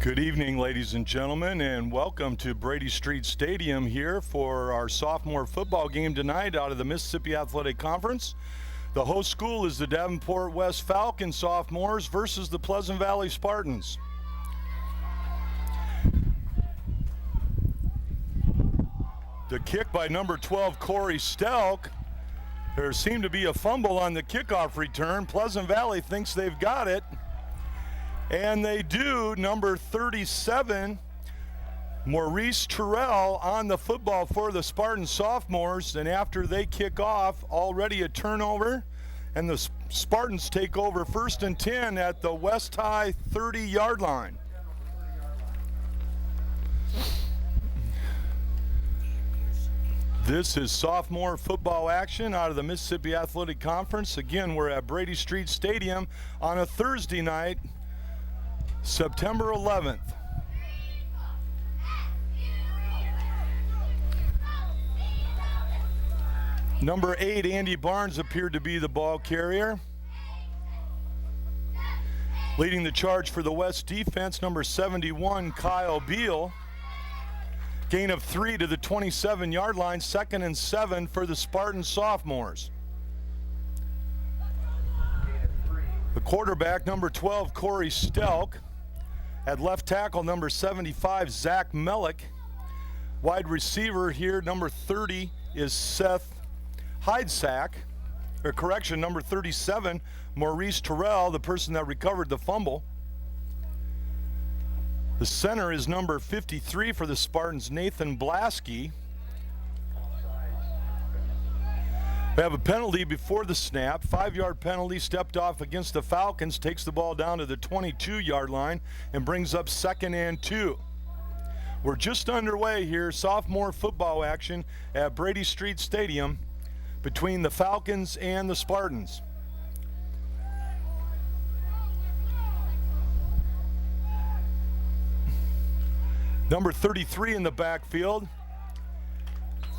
Good evening, ladies and gentlemen, and welcome to Brady Street Stadium here for our sophomore football game tonight out of the Mississippi Athletic Conference. The host school is the Davenport West Falcon sophomores versus the Pleasant Valley Spartans. The kick by number 12, Corey Stelk. There seemed to be a fumble on the kickoff return. Pleasant Valley thinks they've got it. And they do. Number 37, Maurice Terrell on the football for the Spartan sophomores. And after they kick off, already a turnover. And the Spartans take over 1st and 10 at the West High 30-yard line. This is sophomore football action out of the Mississippi Athletic Conference. Again, we're at Brady Street Stadium on a Thursday night, September 11th. Number 8, Andy Barnes, appeared to be the ball carrier. Leading the charge for the West defense, number 71, Kyle Beal. Gain of 3 to the 27-yard line, 2nd and 7 for the Spartan sophomores. The quarterback, number 12, Corey Stelk. At left tackle, number 75, Zach Mellick. Wide receiver here, number 30, is Seth Heidsack. Or correction, number 37, Maurice Terrell, the person that recovered the fumble. The center is number 53 for the Spartans, Nathan Blasky. We have a penalty before the snap, 5-yard penalty, stepped off against the Falcons, takes the ball down to the 22-yard line and brings up 2nd and 2. We're just underway here, sophomore football action at Brady Street Stadium between the Falcons and the Spartans. Number 33 in the backfield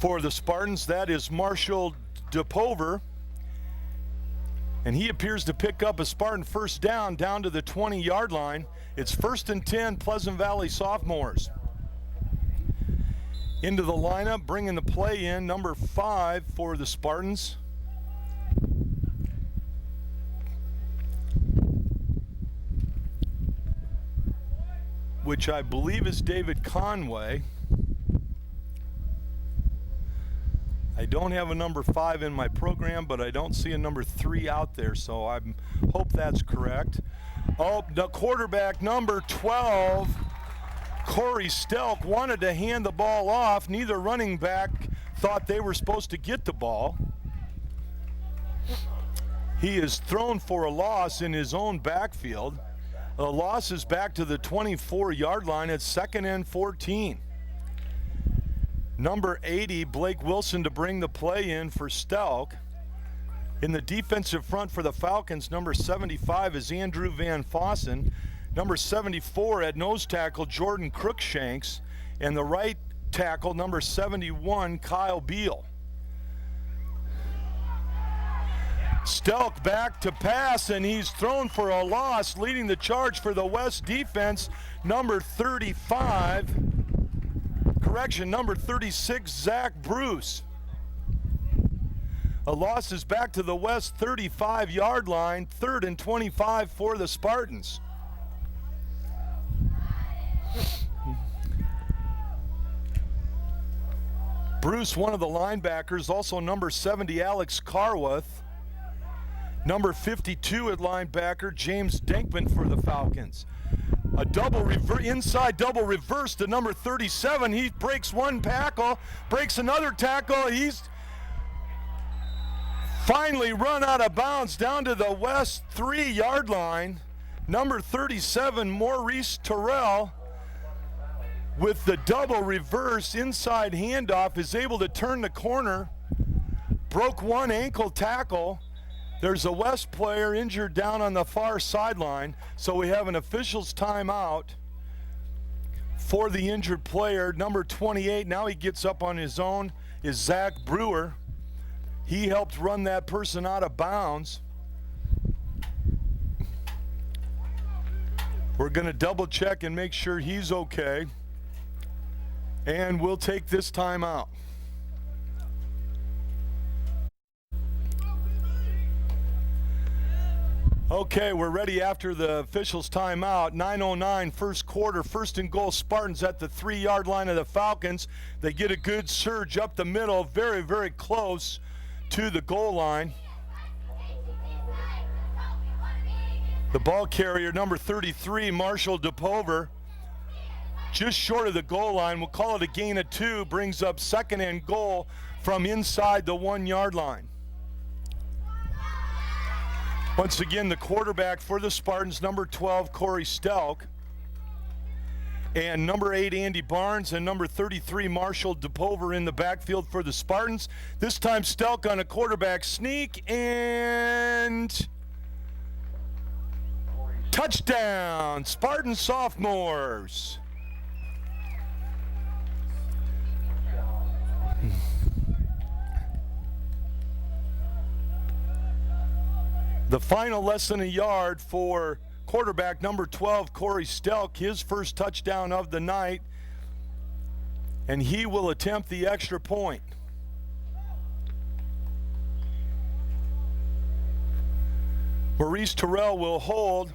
for the Spartans, that is Marshall DePover, and he appears to pick up a Spartan first down to the 20-yard line. It's 1st and 10, Pleasant Valley sophomores. Into the lineup, bringing the play in, number 5 for the Spartans, which I believe is David Conway. I don't have a number 5 in my program, but I don't see a number 3 out there, so I hope that's correct. Oh, the quarterback, number 12, Corey Stelk, wanted to hand the ball off. Neither running back thought they were supposed to get the ball. He is thrown for a loss in his own backfield. The loss is back to the 24-yard line at 2nd and 14. Number 80, Blake Wilson, to bring the play in for Stelk. In the defensive front for the Falcons, number 75 is Andrew Van Fossen. Number 74 at nose tackle, Jordan Crookshanks. And the right tackle, number 71, Kyle Beal. Stelk back to pass, and he's thrown for a loss, leading the charge for the West defense, number 35. Correction, number 36, Zach Bruce. A loss is back to the West 35-yard line, 3rd and 25 for the Spartans. Bruce, one of the linebackers, also number 70, Alex Carworth. Number 52 at linebacker, James Denkman for the Falcons. A inside double reverse to number 37. He breaks one tackle, breaks another tackle. He's finally run out of bounds down to the West 3-yard line. Number 37, Maurice Terrell, with the double reverse inside handoff, is able to turn the corner, broke one ankle tackle. There's a West player injured down on the far sideline, so we have an official's timeout for the injured player. Number 28, now he gets up on his own, is Zach Brewer. He helped run that person out of bounds. We're going to double check and make sure he's okay. And we'll take this time out. Okay, we're ready after the officials' timeout. 9:09, first quarter, first and goal. Spartans at the 3-yard line of the Falcons. They get a good surge up the middle, very, very close to the goal line. The ball carrier, number 33, Marshall DePover, just short of the goal line. We'll call it a gain of 2, brings up second and goal from inside the 1-yard line. Once again, the quarterback for the Spartans, number 12, Corey Stelk, and number 8, Andy Barnes, and number 33, Marshall DePover in the backfield for the Spartans. This time Stelk on a quarterback sneak, and touchdown, Spartan sophomores. The final less than a yard for quarterback number 12, Corey Stelk, his first touchdown of the night, and he will attempt the extra point. Maurice Terrell will hold.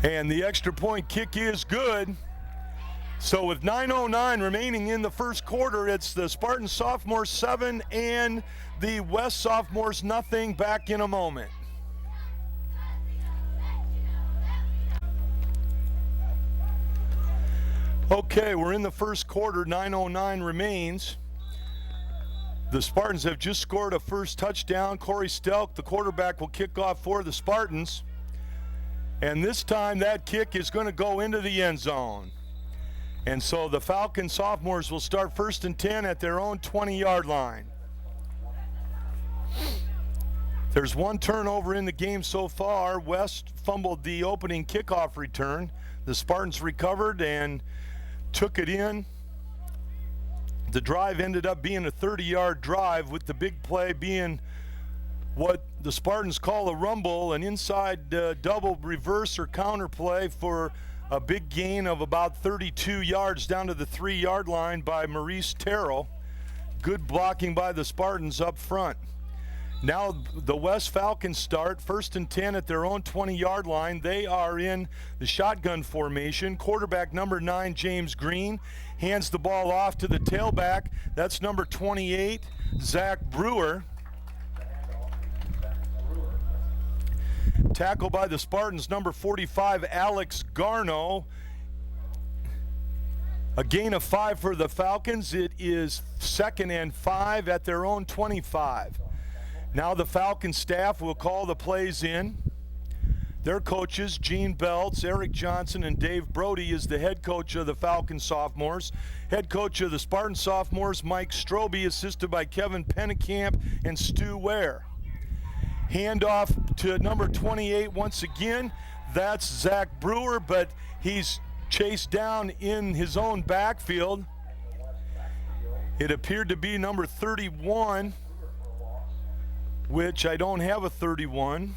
And the extra point kick is good. So with 9:09 remaining in the first quarter, it's the Spartan sophomores 7 and the West sophomores nothing. Back in a moment. Okay, we're in the first quarter. 9:09 remains. The Spartans have just scored a first touchdown. Corey Stelk, the quarterback, will kick off for the Spartans. And this time that kick is going to go into the end zone. And so the Falcon sophomores will start 1st and 10 at their own 20-yard line. There's one turnover in the game so far. West fumbled the opening kickoff return. The Spartans recovered and took it in. The drive ended up being a 30-yard drive, with the big play being what the Spartans call a rumble, an inside double reverse or counter play for a big gain of about 32 yards down to the 3-yard line by Maurice Terrell. Good blocking by the Spartans up front. Now the West Falcons start 1st and 10 at their own 20-yard line. They are in the shotgun formation. Quarterback number 9, James Green, hands the ball off to the tailback. That's number 28, Zach Brewer. Tackle by the Spartans, number 45, Alex Garno. A gain of 5 for the Falcons. It is 2nd and 5 at their own 25. Now the Falcon staff will call the plays in. Their coaches, Gene Belts, Eric Johnson, and Dave Brody, is the head coach of the Falcon sophomores. Head coach of the Spartan sophomores, Mike Strobe, assisted by Kevin Pennekamp and Stu Ware. Handoff to number 28 once again. That's Zach Brewer, but he's chased down in his own backfield. It appeared to be number 31, which I don't have a 31.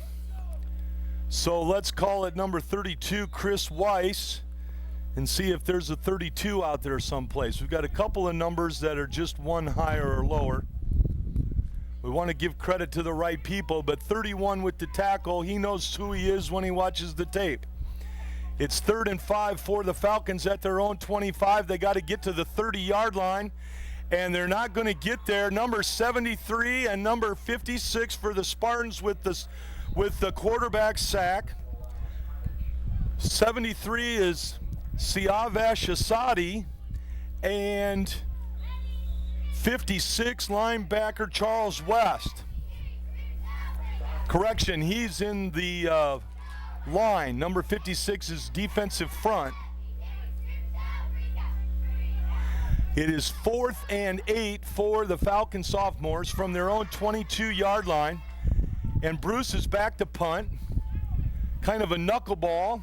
So let's call it number 32, Chris Weiss, and see if there's a 32 out there someplace. We've got a couple of numbers that are just one higher or lower. We want to give credit to the right people, but 31 with the tackle, he knows who he is when he watches the tape. It's 3rd and 5 for the Falcons at their own 25. They got to get to the 30-yard line, and they're not going to get there. Number 73 and number 56 for the Spartans with the quarterback sack. 73 is Siavash Asadi, and 56 linebacker Charles West. Correction, he's in the line. Number 56 is defensive front. It is 4th and 8 for the Falcon sophomores from their own 22-yard line. And Bruce is back to punt. Kind of a knuckleball.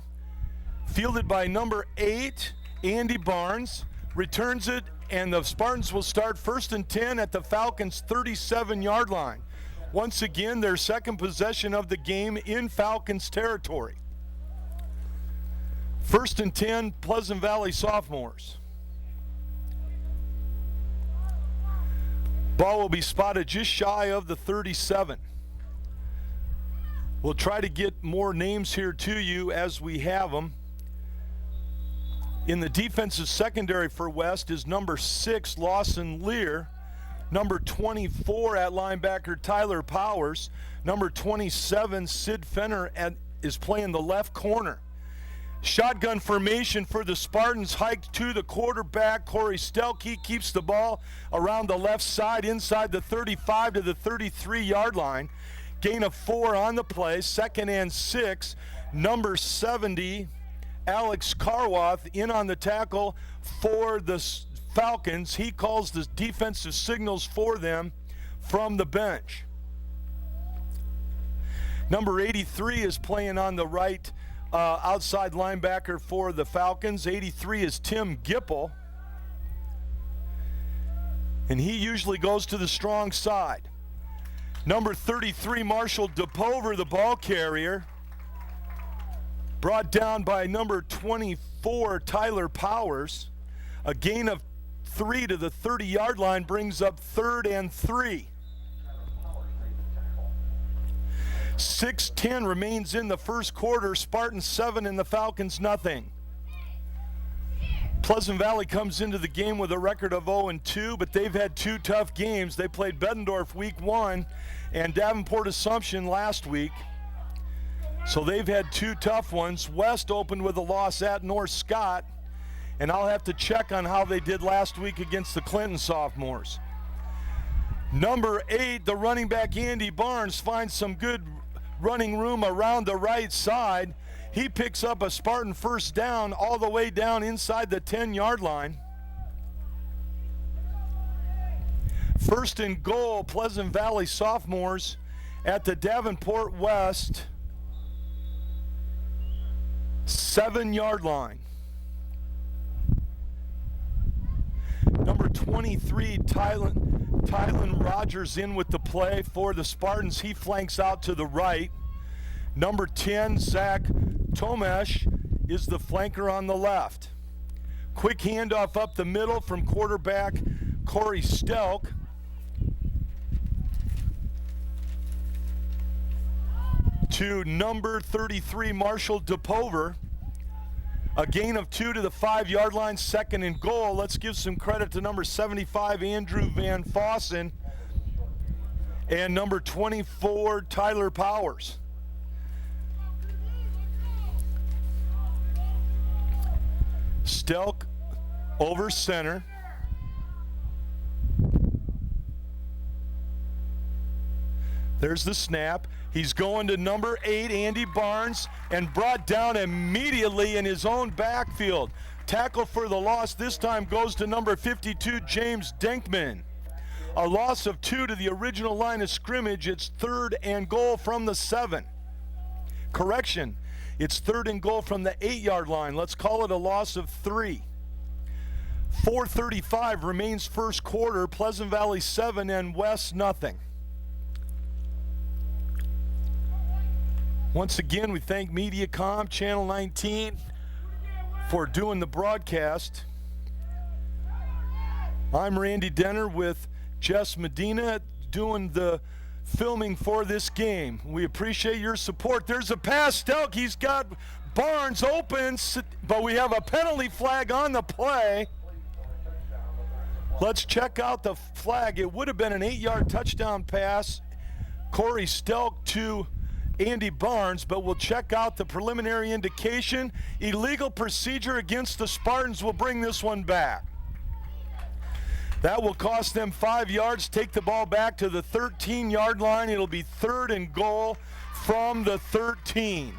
Fielded by number 8, Andy Barnes. Returns it and the Spartans will start 1st and 10 at the Falcons' 37-yard line. Once again, their second possession of the game in Falcons territory. 1st and 10, Pleasant Valley Sophomores. Ball will be spotted just shy of the 37. We'll try to get more names here to you as we have them. In the defensive secondary for West is number 6, Lawson Lear. Number 24 at linebacker, Tyler Powers. Number 27, Sid Fenner is playing the left corner. Shotgun formation for the Spartans, hiked to the quarterback, Corey Stelk. He keeps the ball around the left side inside the 35 to the 33-yard line. Gain of 4 on the play, 2nd and 6. Number 70, Alex Karwath, in on the tackle for the Falcons. He calls the defensive signals for them from the bench. Number 83 is playing on the right outside linebacker for the Falcons. 83 is Tim Gipple, and he usually goes to the strong side. Number 33, Marshall DePover, the ball carrier, brought down by number 24, Tyler Powers. A gain of 3 to the 30-yard line brings up 3rd and 3. 6:10 remains in the first quarter. Spartans 7 and the Falcons nothing. Pleasant Valley comes into the game with a record of 0-2, but they've had 2 tough games. They played Bettendorf week 1 and Davenport Assumption last week. So they've had 2 tough ones. West opened with a loss at North Scott, and I'll have to check on how they did last week against the Clinton sophomores. Number 8, the running back Andy Barnes, finds some good running room around the right side. He picks up a Spartan first down all the way down inside the 10-yard line. 1st and goal, Pleasant Valley sophomores at the Davenport West 7-yard line. Number 23, Tylen Rogers in with the play for the Spartans. He flanks out to the right. Number 10, Zach Tomesh, is the flanker on the left. Quick handoff up the middle from quarterback Corey Stelk. To number 33, Marshall DePover. A gain of 2 to the 5-yard line, 2nd and goal. Let's give some credit to number 75, Andrew Van Fossen, and number 24, Tyler Powers. Stelk over center. There's the snap. He's going to number 8, Andy Barnes, and brought down immediately in his own backfield. Tackle for the loss this time goes to number 52, James Denkman. A loss of 2 to the original line of scrimmage. It's 3rd and goal from the 7. Correction, it's 3rd and goal from the 8-yard line. Let's call it a loss of 3. 4:35 remains first quarter. Pleasant Valley 7 and West nothing. Once again, we thank Mediacom, Channel 19, for doing the broadcast. I'm Randy Denner with Jess Medina doing the filming for this game. We appreciate your support. There's a pass. Stelk, he's got Barnes open, but we have a penalty flag on the play. Let's check out the flag. It would have been an 8-yard touchdown pass. Corey Stelk to Andy Barnes, but we'll check out the preliminary indication. Illegal procedure against the Spartans will bring this one back. That will cost them 5 yards. Take the ball back to the 13-yard line. It'll be 3rd and goal from the 13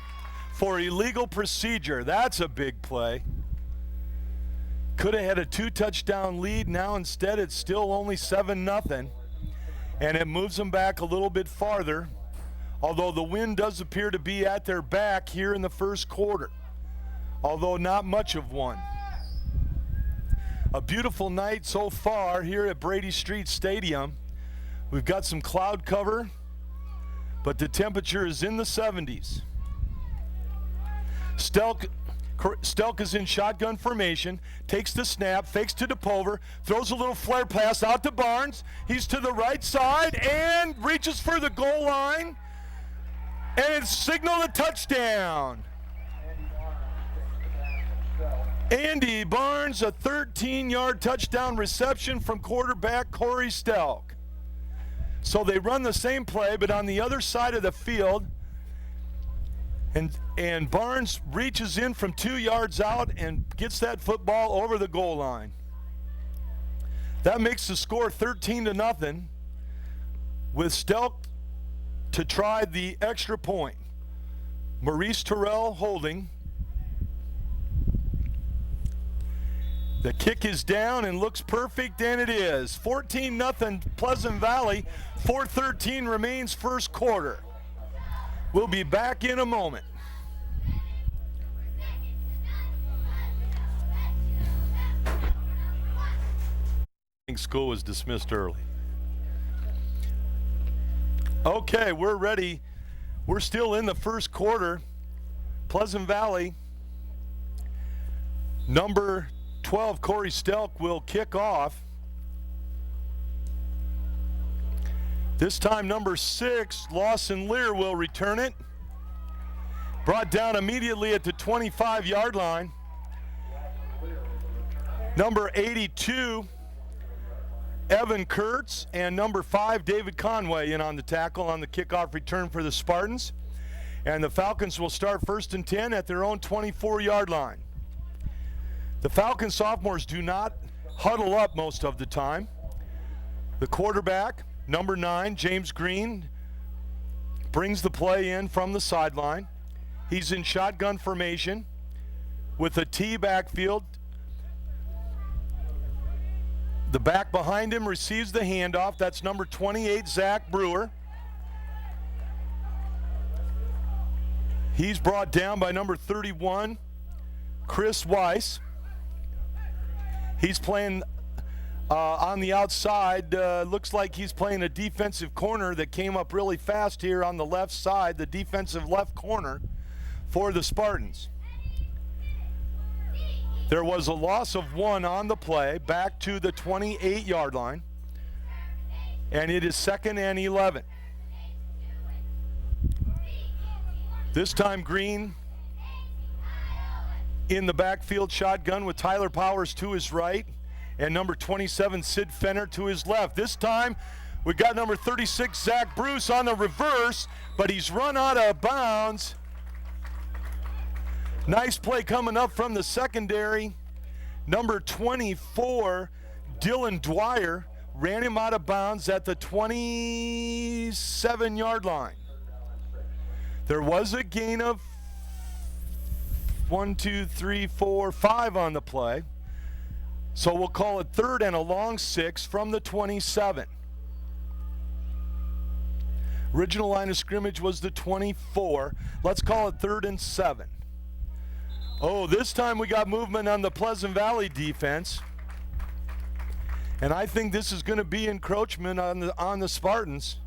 for illegal procedure. That's a big play. Could have had a 2-touchdown lead. Now instead it's still only 7-0, and it moves them back a little bit farther, although the wind does appear to be at their back here in the first quarter, although not much of one. A beautiful night so far here at Brady Street Stadium. We've got some cloud cover, but the temperature is in the 70s. Stelk is in shotgun formation, takes the snap, fakes to DePulver, throws a little flare pass out to Barnes. He's to the right side and reaches for the goal line, and it's signaled a touchdown. Andy Barnes, a 13-yard touchdown reception from quarterback Corey Stelk. So they run the same play, but on the other side of the field, and Barnes reaches in from 2 yards out and gets that football over the goal line. That makes the score 13-0 with Stelk to try the extra point. Maurice Terrell holding. The kick is down and looks perfect, and it is. 14-0 Pleasant Valley. 4:13 remains first quarter. We'll be back in a moment. School was dismissed early. Okay, we're ready. We're still in the first quarter. Pleasant Valley, number 12, Corey Stelk, will kick off. This time, number 6, Lawson Lear, will return it. Brought down immediately at the 25-yard line. Number 82, Evan Kurtz, and number 5, David Conway, in on the tackle on the kickoff return for the Spartans. And the Falcons will start 1st and 10 at their own 24-yard line. The Falcon sophomores do not huddle up most of the time. The quarterback, number 9, James Green, brings the play in from the sideline. He's in shotgun formation with a T backfield. The back behind him receives the handoff. That's number 28, Zach Brewer. He's brought down by number 31, Chris Weiss. He's playing on the outside. Looks like he's playing a defensive corner that came up really fast here on the left side, the defensive left corner for the Spartans. There was a loss of 1 on the play, back to the 28-yard line, and it is 2nd and 11. This time Green in the backfield shotgun with Tyler Powers to his right and number 27, Sid Fenner, to his left. This time we got number 36, Zach Bruce, on the reverse, but he's run out of bounds. Nice play coming up from the secondary. Number 24, Dylan Dwyer, ran him out of bounds at the 27-yard line. There was a gain of 5 on the play. So we'll call it 3rd and a long 6 from the 27. Original line of scrimmage was the 24. Let's call it 3rd and 7. Oh, this time we got movement on the Pleasant Valley defense. And I think this is going to be encroachment on the Spartans.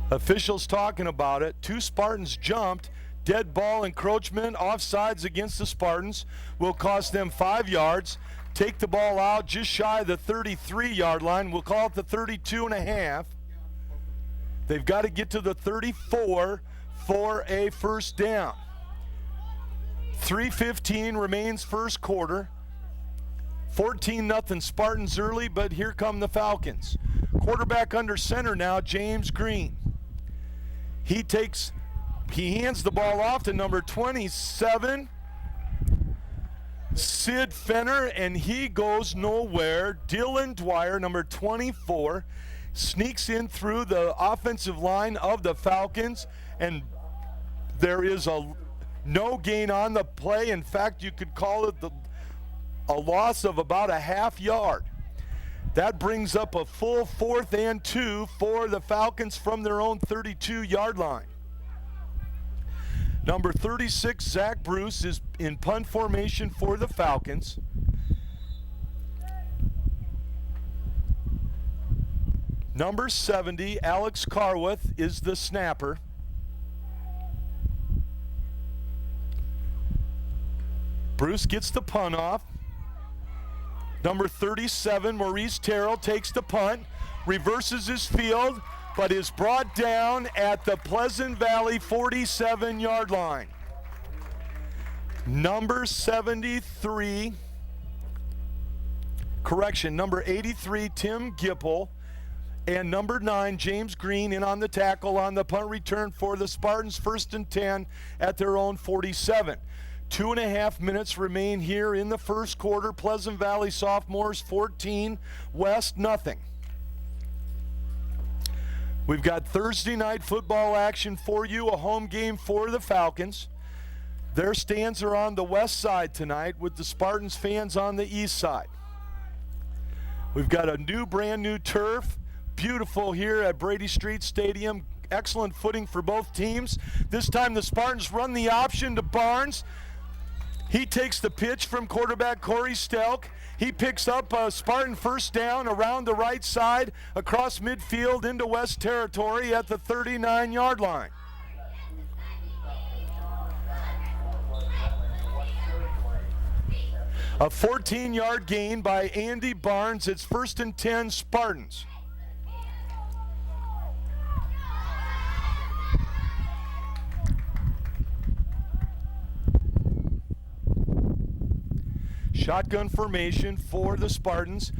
Officials talking about it. 2 Spartans jumped. Dead ball encroachment, offsides against the Spartans, will cost them 5 yards. Take the ball out just shy of the 33-yard line. We'll call it the 32.5. They've got to get to the 34 for a first down. 3:15 remains first quarter. 14-0 Spartans early, but here come the Falcons. Quarterback under center now, James Green. He hands the ball off to number 27, Sid Fenner, and he goes nowhere. Dylan Dwyer, number 24, sneaks in through the offensive line of the Falcons, and there is no gain on the play. In fact, you could call it a loss of about a half yard. That brings up a full 4th and 2 for the Falcons from their own 32-yard line. Number 36, Zach Bruce, is in punt formation for the Falcons. Number 70, Alex Carworth, is the snapper. Bruce gets the punt off. Number 37, Maurice Terrell, takes the punt, reverses his field, but is brought down at the Pleasant Valley 47-yard line. Number 73, number 83, Tim Gipple, and number 9, James Green, in on the tackle on the punt return for the Spartans, 1st and 10 at their own 47. 2.5 minutes remain here in the first quarter. Pleasant Valley Sophomores 14, West nothing. We've got Thursday night football action for you, a home game for the Falcons. Their stands are on the west side tonight with the Spartans fans on the east side. We've got a brand new turf, beautiful here at Brady Street Stadium. Excellent footing for both teams. This time the Spartans run the option to Barnes. He takes the pitch from quarterback Corey Stelk. He picks up a Spartan first down around the right side, across midfield into West territory at the 39-yard line. A 14-yard gain by Andy Barnes. It's 1st and 10 Spartans. Shotgun formation for the Spartans.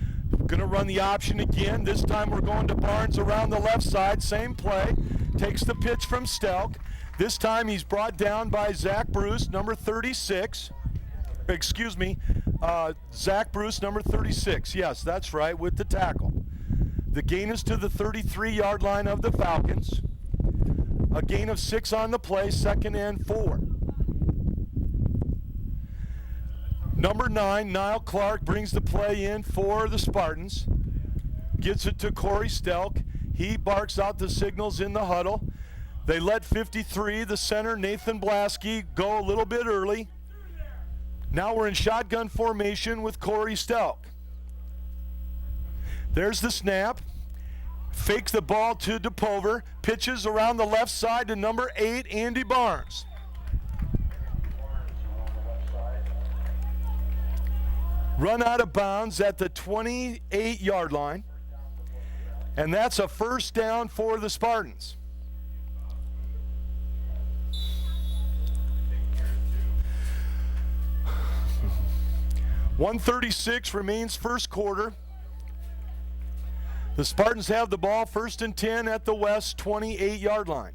Going to run the option again. This time we're going to Barnes around the left side. Same play. Takes the pitch from Stelk. This time he's brought down by Zach Bruce, number 36. Zach Bruce, number 36. Yes, that's right, with the tackle. The gain is to the 33-yard line of the Falcons. A gain of 6 on the play, 2nd and 4. Number 9, Niall Clark, brings the play in for the Spartans. Gets it to Corey Stelk. He barks out the signals in the huddle. They let 53, the center, Nathan Blasky, go a little bit early. Now we're in shotgun formation with Corey Stelk. There's the snap. Fakes the ball to DePover. Pitches around the left side to number 8, Andy Barnes. Run out of bounds at the 28-yard line. And that's a first down for the Spartans. .136 remains first quarter. The Spartans have the ball, 1st and 10 at the West 28-yard line.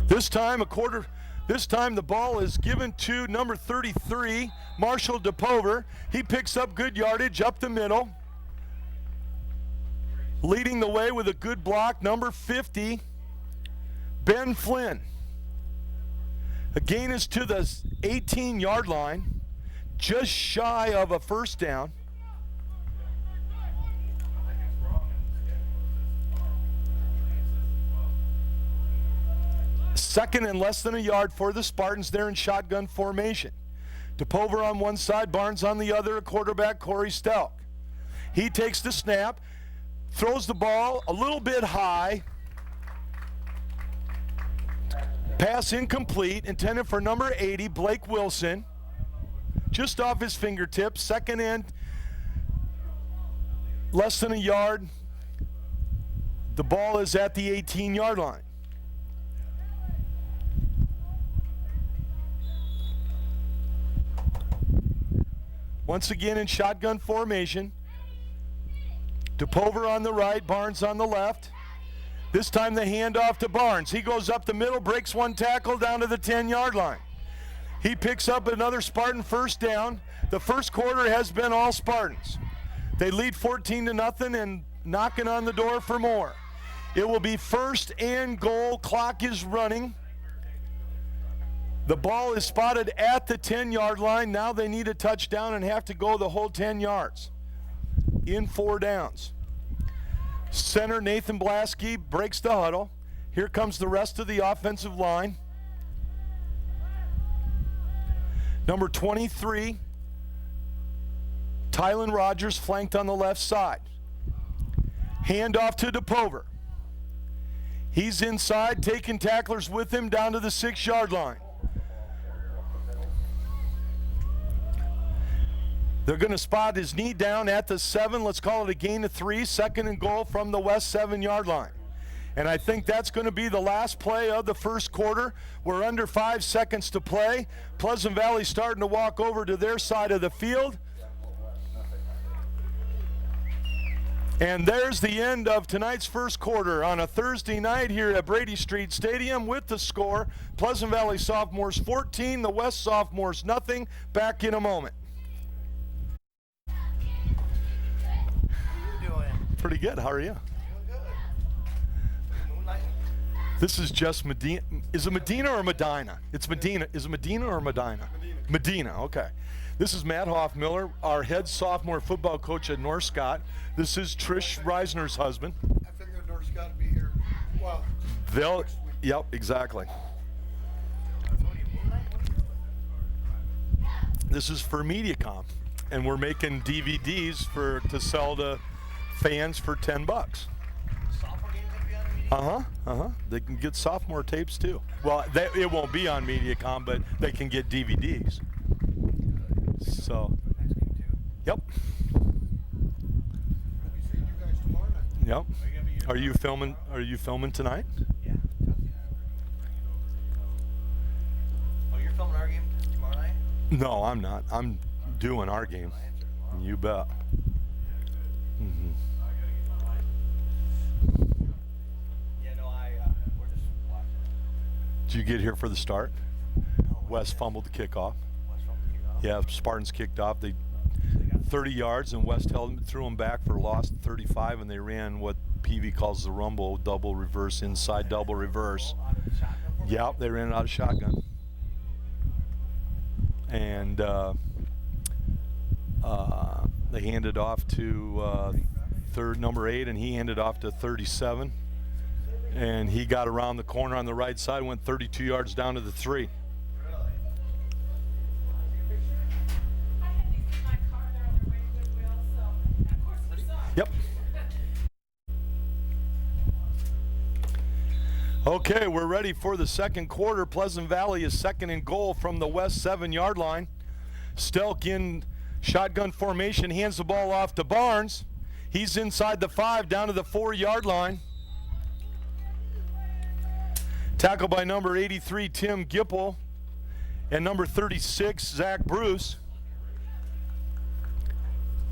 This time the ball is given to number 33, Marshall DePover. He picks up good yardage up the middle. Leading the way with a good block, number 50, Ben Flynn. The gain is to the 18-yard line, just shy of a first down. Second and less than a yard for the Spartans. They're in shotgun formation. DePover on one side, Barnes on the other, quarterback Corey Stelk. He takes the snap, throws the ball a little bit high. Pass incomplete, intended for number 80, Blake Wilson. Just off his fingertips, second and less than a yard. The ball is at the 18-yard line. Once again in shotgun formation. DePover on the right, Barnes on the left. This time the handoff to Barnes. He goes up the middle, breaks one tackle down to the 10-yard line. He picks up another Spartan first down. The first quarter has been all Spartans. They lead 14-0 and knocking on the door for more. It will be 1st and goal. Clock is running. The ball is spotted at the 10-yard line. Now they need a touchdown and have to go the whole 10 yards in 4 downs. Center Nathan Blasky breaks the huddle. Here comes the rest of the offensive line. Number 23, Tylen Rogers, flanked on the left side. Hand off to DePover. He's inside, taking tacklers with him down to the 6-yard line. They're going to spot his knee down at the 7. Let's call it a gain of 3. 2nd and goal from the west 7-yard line. And I think that's going to be the last play of the first quarter. We're under 5 seconds to play. Pleasant Valley starting to walk over to their side of the field. And there's the end of tonight's first quarter on a Thursday night here at Brady Street Stadium with the score. Pleasant Valley Sophomores 14, the West Sophomores nothing. Back in a moment. How you doing? Pretty good. How are you? Doing good. Moonlight? This is just Medina. Is it Medina or Medina? It's Medina. Is it Medina or Medina? Medina, okay. This is Matt Hoffmiller, our head sophomore football coach at North Scott. This is Trish Reisner's husband. I figured North Scott would be here. Well, Yep, exactly. This is for MediaCom, and we're making DVDs to sell to fans for $10. Sophomore games gonna be on the media? They can get sophomore tapes too. Well, it won't be on MediaCom, but they can get DVDs. So, Next game too. yep, I'll be seeing you guys tomorrow night. yep. Are you filming? Are you filming tonight? Yeah. Oh, you're filming our game tomorrow night? No, I'm not. I'm doing our game. You bet. Mm-hmm. Yeah, no, we're just watching. Did you get here for the start? No, West fumbled the kickoff. West from the kickoff. Yeah, Spartans kicked off. They They got 30 yards, and West threw them back for loss 35, and they ran what PV calls the rumble, double reverse, inside double reverse. out of the shotgun formation. Yep, they ran it out of shotgun. And they handed off to number 8, and he handed off to 37. And he got around the corner on the right side, went 32 yards down to the 3. I had these in my car. They're on their way to Goodwill, so of course we saw it. Yep. Okay, we're ready for the second quarter. Pleasant Valley is 2nd and goal from the west 7-yard line. Stelk in shotgun formation, hands the ball off to Barnes. He's inside the 5, down to the 4-yard line. Tackle by number 83, Tim Gipple, and number 36, Zach Bruce.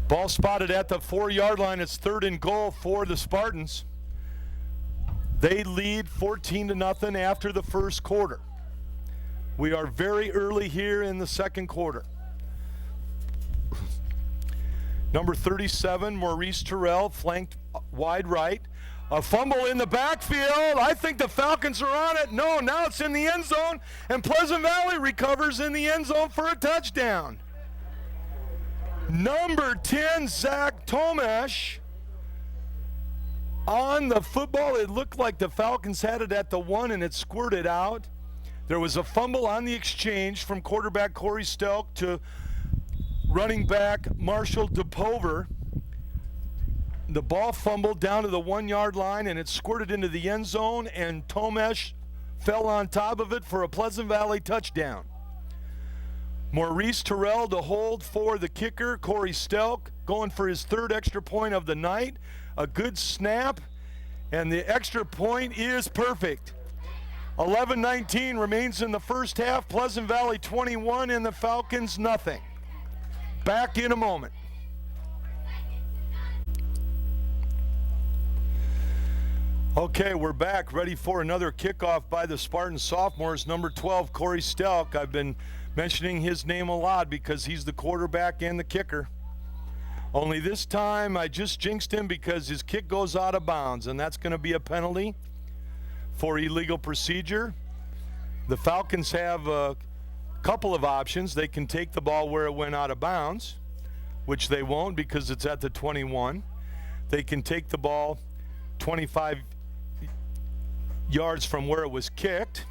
Ball spotted at the 4-yard line. It's 3rd and goal for the Spartans. They lead 14-0 after the first quarter. We are very early here in the second quarter. Number 37, Maurice Terrell, flanked wide right. A fumble in the backfield. I think the Falcons are on it. No, now it's in the end zone, and Pleasant Valley recovers in the end zone for a touchdown. Number 10, Zach Tomash. On the football, it looked like the Falcons had it at the 1 and it squirted out. There was a fumble on the exchange from quarterback Corey Stelk to running back Marshall DePover. The ball fumbled down to the 1-yard line and it squirted into the end zone, and Tomash fell on top of it for a Pleasant Valley touchdown. Maurice Terrell to hold for the kicker, Corey Stelk, going for his 3rd extra point of the night. A good snap, and the extra point is perfect. 11-19 remains in the first half. Pleasant Valley 21 and the Falcons nothing. Back in a moment. Okay, we're back, ready for another kickoff by the Spartan sophomores. Number 12, Corey Stelk. I've been mentioning his name a lot because he's the quarterback and the kicker. Only this time I just jinxed him because his kick goes out of bounds, and that's going to be a penalty for illegal procedure. The Falcons have a couple of options. They can take the ball where it went out of bounds, which they won't because it's at the 21. They can take the ball 25 yards from where it was kicked.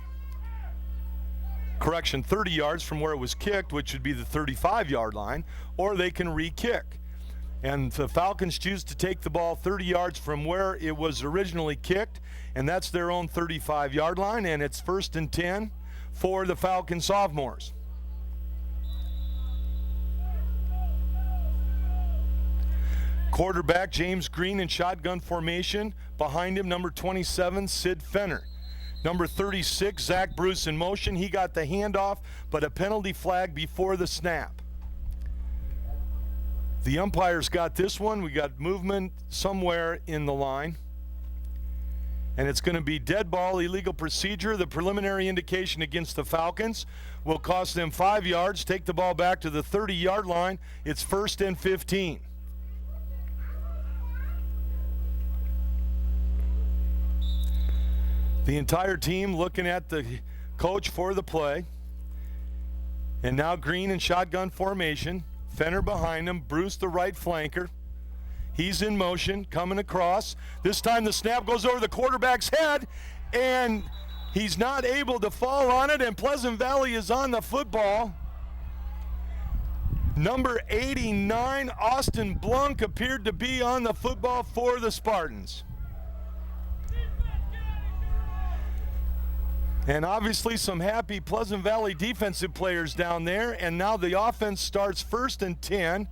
Correction, 30 yards from where it was kicked, which would be the 35-yard line, or they can re-kick. And the Falcons choose to take the ball 30 yards from where it was originally kicked, and that's their own 35-yard line, and it's 1st and 10 for the Falcon sophomores. Quarterback James Green in shotgun formation. Behind him, number 27, Sid Fenner. Number 36, Zach Bruce in motion. He got the handoff, but a penalty flag before the snap. The umpires got this one. We got movement somewhere in the line. And it's going to be dead ball, illegal procedure. The preliminary indication against the Falcons will cost them 5 yards. Take the ball back to the 30-yard line. It's 1st and 15. The entire team looking at the coach for the play. And now Green in shotgun formation. Fenner behind him. Bruce the right flanker. He's in motion, coming across. This time the snap goes over the quarterback's head, and he's not able to fall on it, and Pleasant Valley is on the football. Number 89, Austin Blunk, appeared to be on the football for the Spartans. And obviously some happy Pleasant Valley defensive players down there. And now the offense starts 1st and 10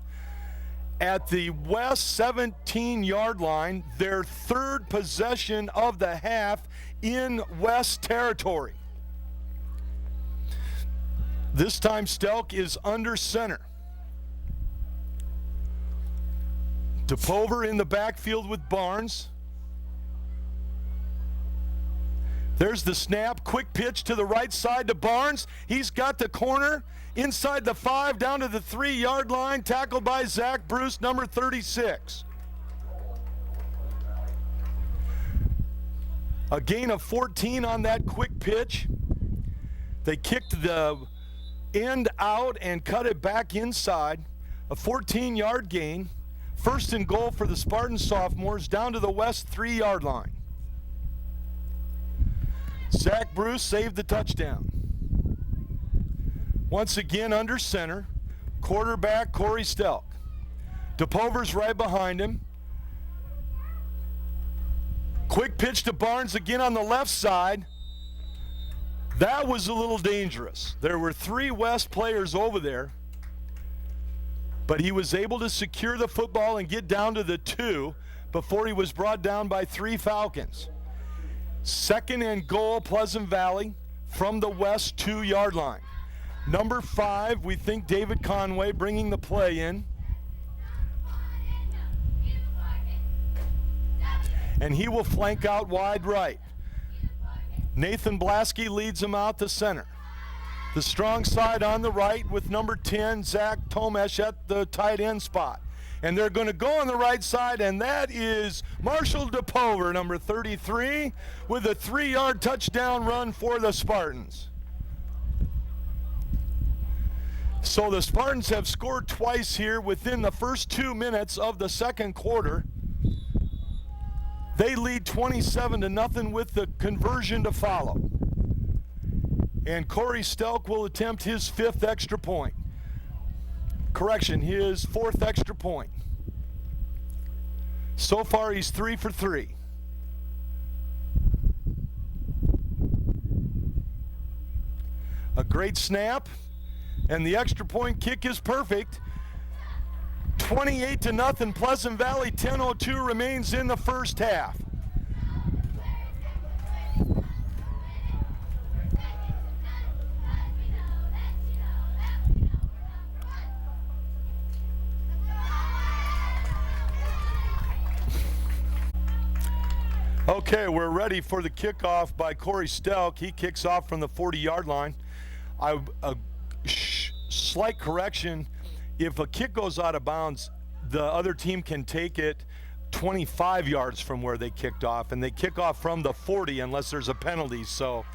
at the west 17-yard line, their 3rd possession of the half in West territory. This time Stelk is under center. DePover in the backfield with Barnes. There's the snap, quick pitch to the right side to Barnes. He's got the corner inside the 5, down to the 3-yard line, tackled by Zach Bruce, number 36. A gain of 14 on that quick pitch. They kicked the end out and cut it back inside. A 14-yard gain. 1st and goal for the Spartan sophomores, down to the west 3-yard line. Zach Bruce saved the touchdown. Once again under center, quarterback Corey Stelk. DePover's right behind him. Quick pitch to Barnes again on the left side. That was a little dangerous. There were 3 West players over there, but he was able to secure the football and get down to the 2 before he was brought down by 3 Falcons. 2nd and goal, Pleasant Valley from the west 2-yard line. Number 5, we think David Conway bringing the play in. And he will flank out wide right. Nathan Blasky leads him out to center. The strong side on the right with number 10, Zach Tomesh at the tight end spot. And they're going to go on the right side, and that is Marshall DePover, number 33, with a 3-yard touchdown run for the Spartans. So the Spartans have scored twice here within the first 2 minutes of the second quarter. They lead 27-0 with the conversion to follow. And Corey Stelk will attempt his 5th extra point. Correction, his 4th extra point. So far, he's 3 for 3. A great snap, and the extra point kick is perfect. 28-0, Pleasant Valley, 10:02 remains in the first half. Okay, we're ready for the kickoff by Corey Stelk. He kicks off from the 40-yard line. Slight correction, if a kick goes out of bounds, the other team can take it 25 yards from where they kicked off, and they kick off from the 40 unless there's a penalty. So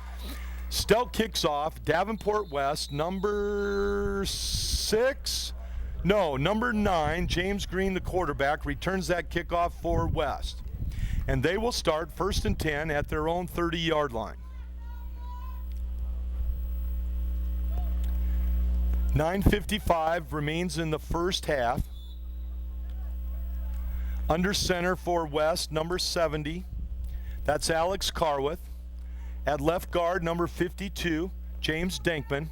Stelk kicks off. Davenport West, number 9, James Green, the quarterback, returns that kickoff for West. And they will start 1st and 10 at their own 30-yard line. 9:55 remains in the first half. Under center for West, number 70. That's Alex Carwith. At left guard, number 52, James Denkman.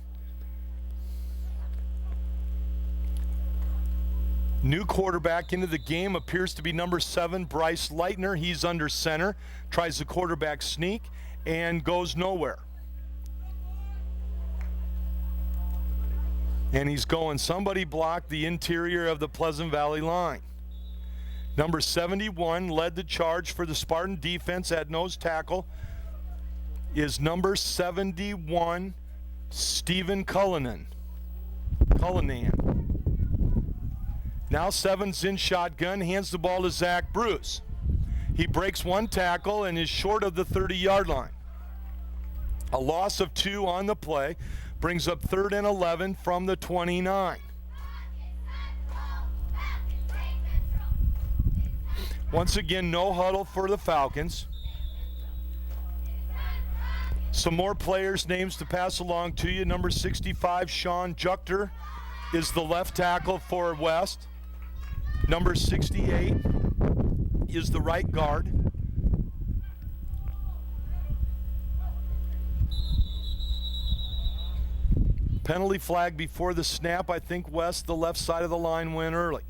New quarterback into the game appears to be number 7, Bryce Leitner. He's under center, tries the quarterback sneak, and goes nowhere. And he's going, somebody blocked the interior of the Pleasant Valley line. Number 71 led the charge for the Spartan defense at nose tackle is number 71, Stephen Cullinan. Now 7's in shotgun, hands the ball to Zach Bruce. He breaks one tackle and is short of the 30-yard line. A loss of 2 on the play brings up 3rd and 11 from the 29. Once again, no huddle for the Falcons. Some more players' names to pass along to you. Number 65, Sean Juchter, is the left tackle for West. Number 68 is the right guard. Penalty flag before the snap. I think West, the left side of the line, went early.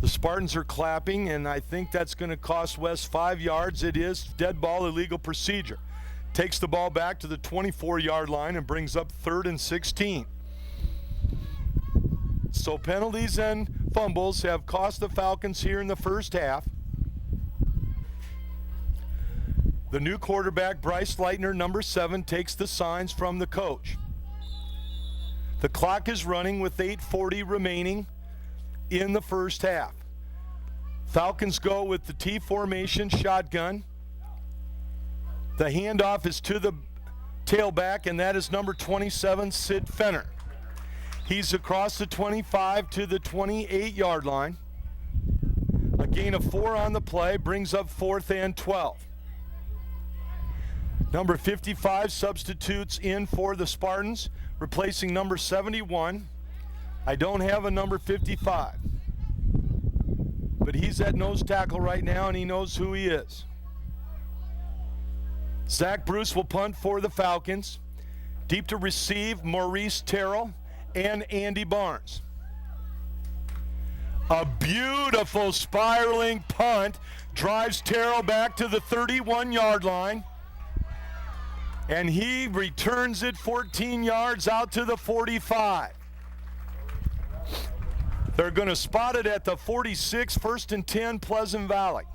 The Spartans are clapping, and I think that's going to cost West 5 yards. It is dead ball, illegal procedure. Takes the ball back to the 24-yard line and brings up 3rd and 16. So penalties and fumbles have cost the Falcons here in the first half. The new quarterback, Bryce Leitner, number 7, takes the signs from the coach. The clock is running with 8:40 remaining in the first half. Falcons go with the T formation shotgun. The handoff is to the tailback, and that is number 27, Sid Fenner. He's across the 25 to the 28-yard line. A gain of 4 on the play brings up 4th and 12. Number 55 substitutes in for the Spartans, replacing number 71. I don't have a number 55, but he's at nose tackle right now, and he knows who he is. Zach Bruce will punt for the Falcons. Deep to receive, Maurice Terrell and Andy Barnes. A beautiful spiraling punt drives Terrell back to the 31-yard line, and he returns it 14 yards out to the 45. They're going to spot it at the 46, 1st and 10, Pleasant Valley.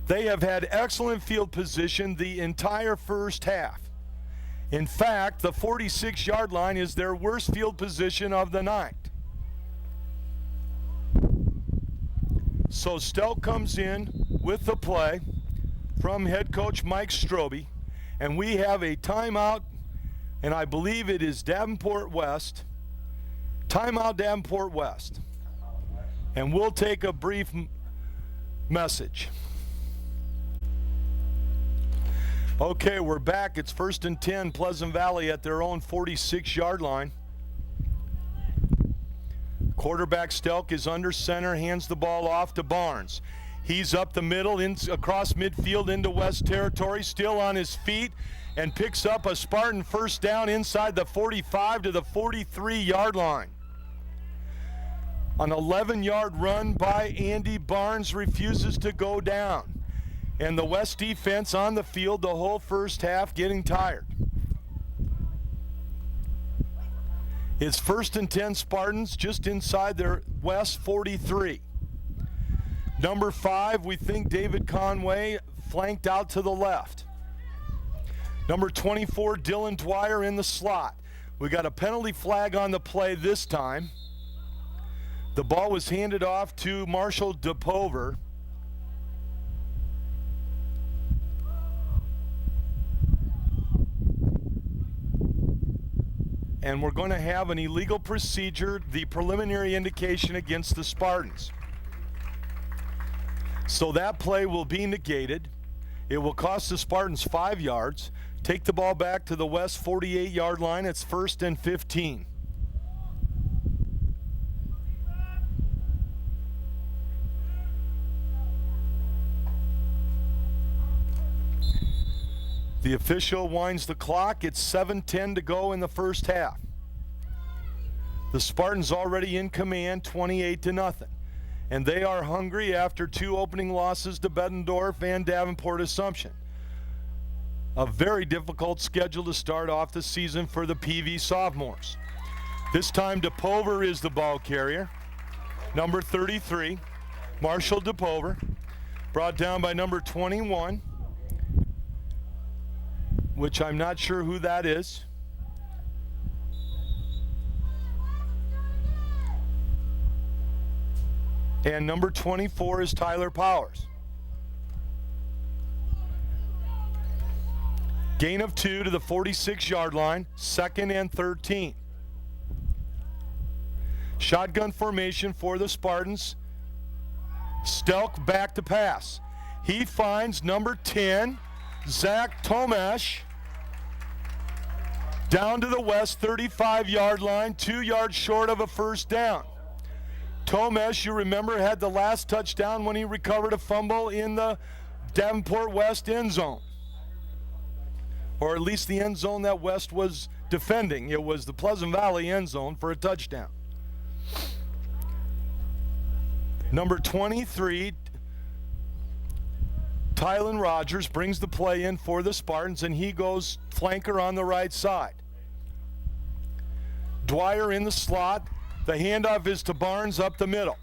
They have had excellent field position the entire first half. In fact, the 46-yard line is their worst field position of the night. So Stelk comes in with the play from head coach Mike Strobe, and we have a timeout, and I believe it is Davenport West. Timeout Davenport West. And we'll take a brief message. Okay, we're back. It's 1st and 10, Pleasant Valley at their own 46-yard line. Quarterback Stelk is under center, hands the ball off to Barnes. He's up the middle, across midfield into West territory, still on his feet, and picks up a Spartan first down inside the 45 to the 43-yard line. An 11-yard run by Andy Barnes refuses to go down. And the West defense on the field the whole first half getting tired. It's 1st and 10 Spartans just inside their West 43. Number 5, we think David Conway flanked out to the left. Number 24, Dylan Dwyer in the slot. We got a penalty flag on the play this time. The ball was handed off to Marshall DePover. And we're going to have an illegal procedure, the preliminary indication against the Spartans. So that play will be negated. It will cost the Spartans 5 yards. Take the ball back to the West 48-yard line. It's 1st and 15. The official winds the clock. It's 7:10 to go in the first half. The Spartans already in command, 28-0. And they are hungry after 2 opening losses to Bettendorf and Davenport Assumption. A very difficult schedule to start off the season for the PV sophomores. This time DePover is the ball carrier. Number 33, Marshall DePover, brought down by number 21, which I'm not sure who that is. And number 24 is Tyler Powers. Gain of 2 to the 46-yard line, 2nd and 13. Shotgun formation for the Spartans. Stelk back to pass. He finds number 10, Zach Tomash, down to the west 35-yard line, 2 yards short of a first down. Tomash, you remember, had the last touchdown when he recovered a fumble in the Davenport West end zone. Or at least the end zone that West was defending. It was the Pleasant Valley end zone for a touchdown. Number 23, Tylen Rogers, brings the play in for the Spartans, and he goes flanker on the right side. Dwyer in the slot. The handoff is to Barnes up the middle.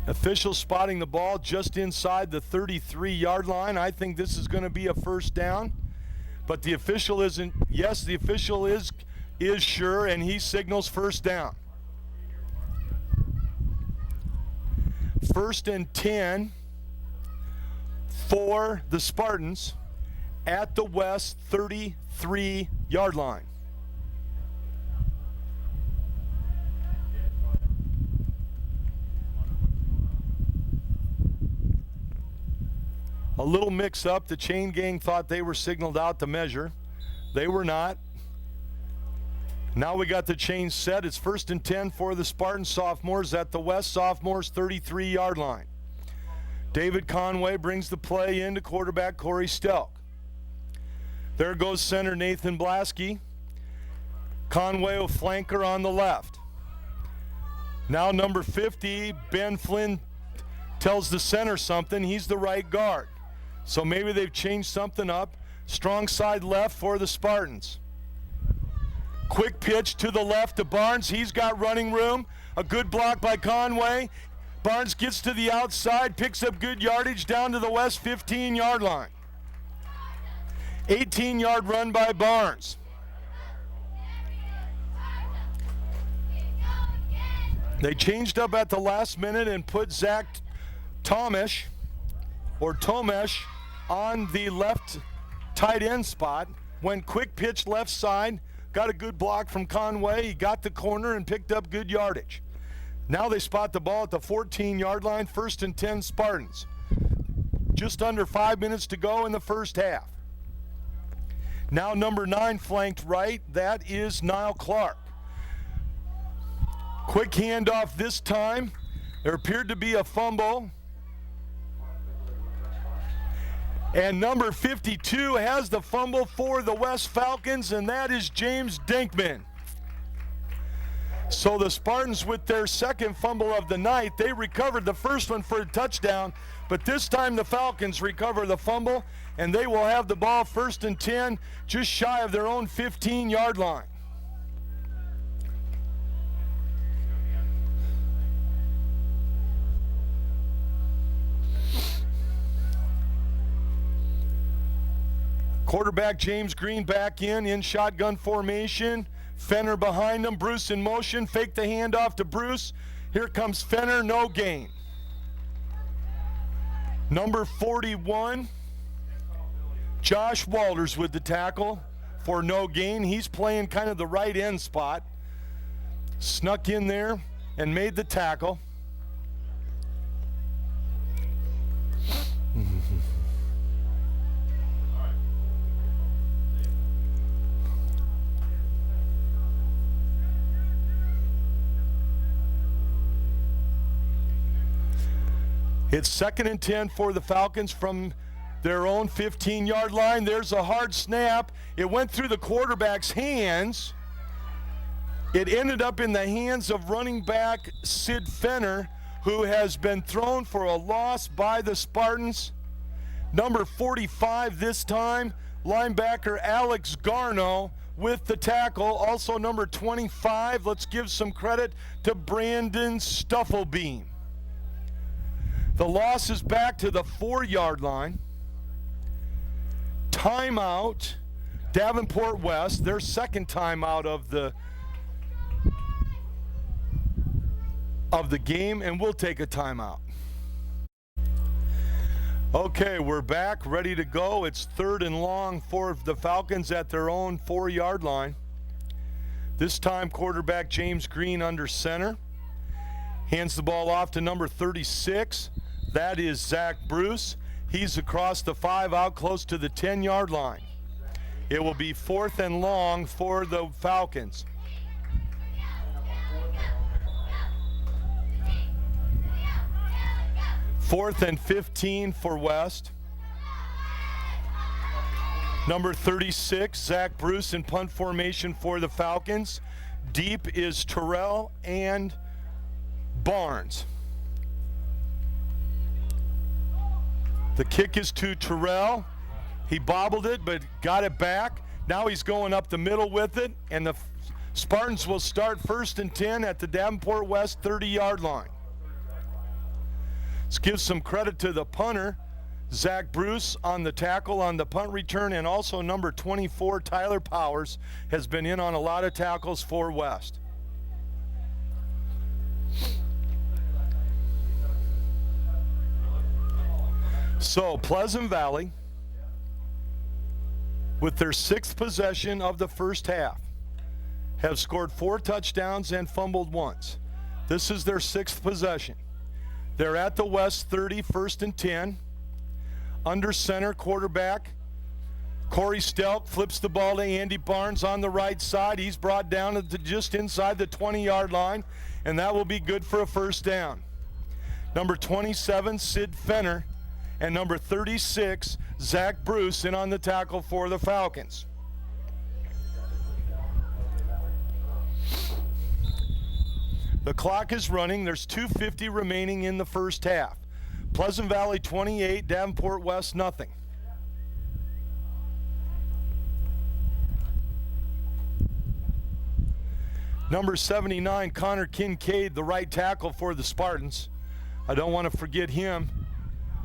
Official spotting the ball just inside the 33-yard line. I think this is going to be a first down, but the official isn't. Yes, the official is sure, and he signals first down. 1st and 10 for the Spartans at the West 33-yard line. A little mix up. The chain gang thought they were signaled out to measure. They were not. Now we got the chain set. It's 1st and 10 for the Spartan sophomores at the West sophomores 33-yard line. David Conway brings the play into quarterback Corey Stelk. There goes center Nathan Blasky. Conway a flanker on the left. Now number 50, Ben Flynn, tells the center something. He's the right guard. So maybe they've changed something up. Strong side left for the Spartans. Quick pitch to the left to Barnes. He's got running room. A good block by Conway. Barnes gets to the outside, picks up good yardage down to the West 15-yard line. 18-yard run by Barnes. They changed up at the last minute and put Zach Tomash on the left tight end spot. Went quick pitch left side, got a good block from Conway. He got the corner and picked up good yardage. Now they spot the ball at the 14-yard line, 1st and 10 Spartans. Just under 5 minutes to go in the first half. Now number 9 flanked right, that is Niall Clark. Quick handoff this time. There appeared to be a fumble. And number 52 has the fumble for the West Falcons, and that is James Dinkman. So the Spartans, with their second fumble of the night, they recovered the first one for a touchdown, but this time the Falcons recover the fumble, and they will have the ball 1st and 10, just shy of their own 15-yard line. Quarterback James Green back in shotgun formation. Fenner behind him, Bruce in motion, fake the handoff to Bruce. Here comes Fenner, no gain. Number 41, Josh Walters with the tackle for no gain. He's playing kind of the right end spot. Snuck in there and made the tackle. It's 2nd and 10 for the Falcons from their own 15-yard line. There's a hard snap. It went through the quarterback's hands. It ended up in the hands of running back Sid Fenner, who has been thrown for a loss by the Spartans. Number 45 this time, linebacker Alex Garno with the tackle. Also number 25, let's give some credit to Brandon Stufflebeam. The loss is back to the 4-yard line. Timeout, Davenport West, their second timeout of the game, and we'll take a timeout. Okay, we're back, ready to go. It's 3rd and long for the Falcons at their own 4-yard line. This time, quarterback James Green under center. Hands the ball off to number 36. That is Zach Bruce. He's across the 5 out close to the 10-yard line. It will be 4th and long for the Falcons. Fourth and 15 for West. Number 36, Zach Bruce in punt formation for the Falcons. Deep is Terrell and Barnes. The kick is to Terrell. He bobbled it, but got it back. Now he's going up the middle with it, and the Spartans will start 1st and 10 at the Davenport West 30-yard line. Let's give some credit to the punter, Zach Bruce, on the tackle on the punt return, and also number 24, Tyler Powers, has been in on a lot of tackles for West. So Pleasant Valley, with their 6th possession of the first half, have scored 4 touchdowns and fumbled once. This is their 6th possession. They're at the West 30, 1st and 10. Under center, quarterback Corey Stelk flips the ball to Andy Barnes on the right side. He's brought down to just inside the 20-yard line, and that will be good for a 1st down. Number 27, Sid Fenner, and number 36, Zach Bruce, in on the tackle for the Falcons. The clock is running. There's 2:50 remaining in the first half. Pleasant Valley 28, Davenport West nothing. Number 79, Connor Kincaid, the right tackle for the Spartans. I don't want to forget him.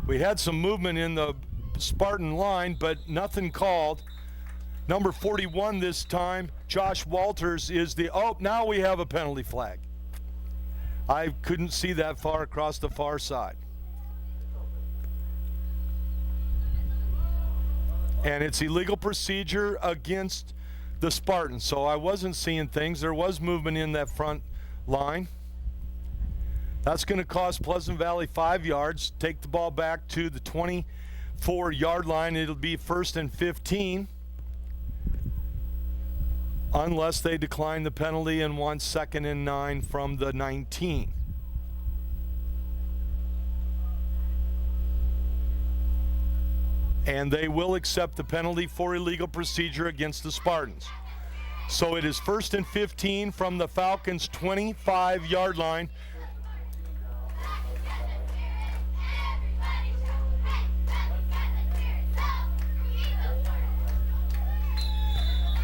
We had some movement in the Spartan line, but nothing called. Number 41 this time, Josh Walters is the, now we have a penalty flag. I couldn't see that far across the far side. And it's illegal procedure against the Spartans. So I wasn't seeing things. There was movement in that front line. That's going to cost Pleasant Valley 5 yards. Take the ball back to the 24-yard line. It'll be 1st and 15. Unless they decline the penalty and want 2nd and 9 from the 19. And they will accept the penalty for illegal procedure against the Spartans. So it is 1st and 15 from the Falcons' 25-yard line.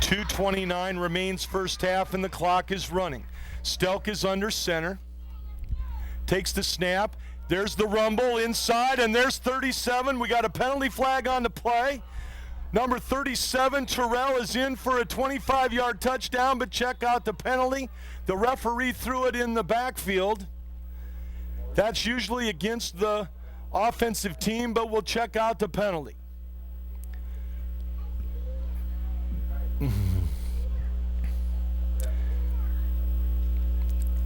.229 remains first half, and the clock is running. Stelk is under center. Takes the snap. There's the rumble inside, and there's 37. We got a penalty flag on the play. Number 37, Terrell, is in for a 25-yard touchdown, but check out the penalty. The referee threw it in the backfield. That's usually against the offensive team, but we'll check out the penalty.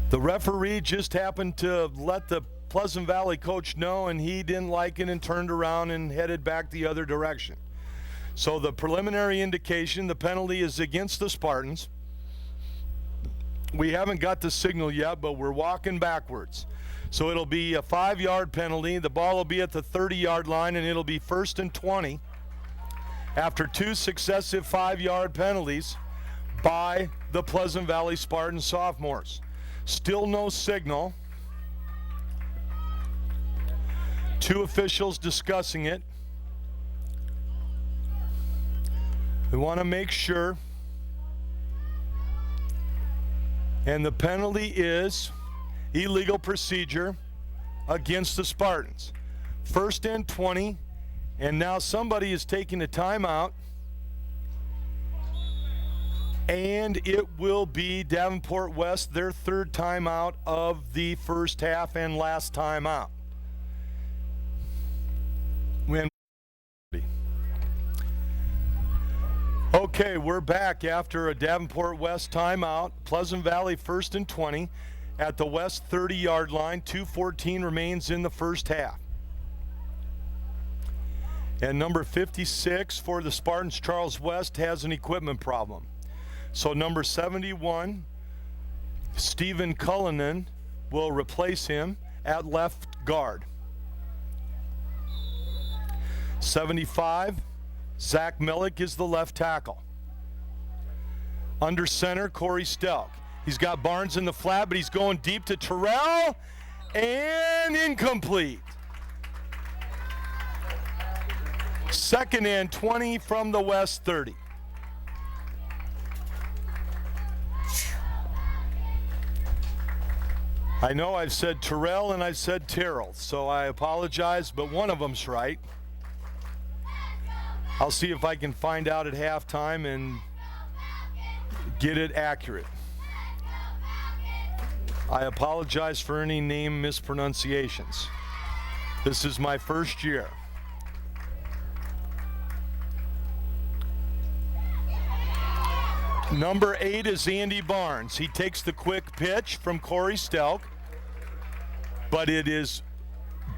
The referee just happened to let the Pleasant Valley coach know, and he didn't like it and turned around and headed back the other direction. So the preliminary indication, the penalty is against the Spartans. We haven't got the signal yet, but we're walking backwards. So it'll be a 5-yard penalty. The ball will be at the 30-yard line, and it'll be 1st and 20 after 2 successive 5-yard penalties by the Pleasant Valley Spartan sophomores. Still no signal. 2 officials discussing it. We want to make sure. And the penalty is illegal procedure against the Spartans. 1st and 20, and now somebody is taking a timeout. And it will be Davenport West, their 3rd timeout of the first half and last timeout. Okay, we're back after a Davenport West timeout. Pleasant Valley 1st and 20 at the West 30-yard line. 2:14 remains in the first half. And number 56 for the Spartans, Charles West, has an equipment problem. So number 71, Stephen Cullinan, will replace him at left guard. 75, Zach Millick is the left tackle. Under center, Corey Stelk. He's got Barnes in the flat, but he's going deep to Terrell, and incomplete. 2nd and 20 from the West 30. I know I've said Terrell and I've said Terrell, so I apologize, but one of them's right. I'll see if I can find out at halftime and get it accurate. I apologize for any name mispronunciations. This is my first year. Number 8 is Andy Barnes. He takes the quick pitch from Corey Stelk, but it is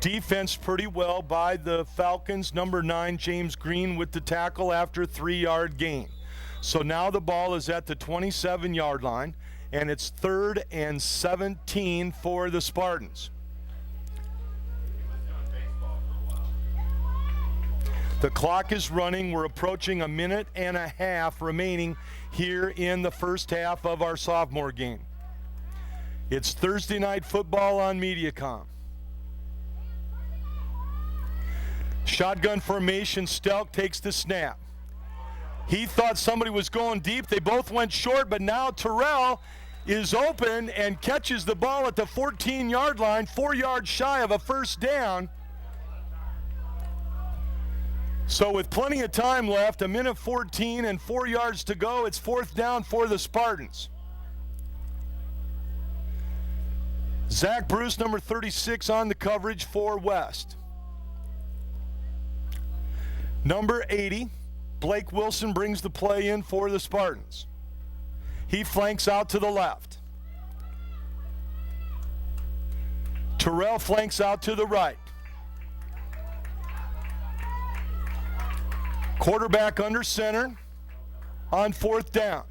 defense pretty well by the Falcons. Number 9, James Green, with the tackle after a 3-yard gain. So now the ball is at the 27-yard line, and it's 3rd and 17 for the Spartans. The clock is running. We're approaching a minute and a half remaining here in the first half of our sophomore game. It's Thursday night football on Mediacom. Shotgun formation, Stelk takes the snap. He thought somebody was going deep. They both went short, but now Terrell is open and catches the ball at the 14-yard line, 4 yards shy of a first down. So with plenty of time left, a minute 14 and 4 yards to go, it's 4th down for the Spartans. Zach Bruce, number 36, on the coverage for West. Number 80, Blake Wilson, brings the play in for the Spartans. He flanks out to the left. Terrell flanks out to the right. Quarterback under center on 4th down.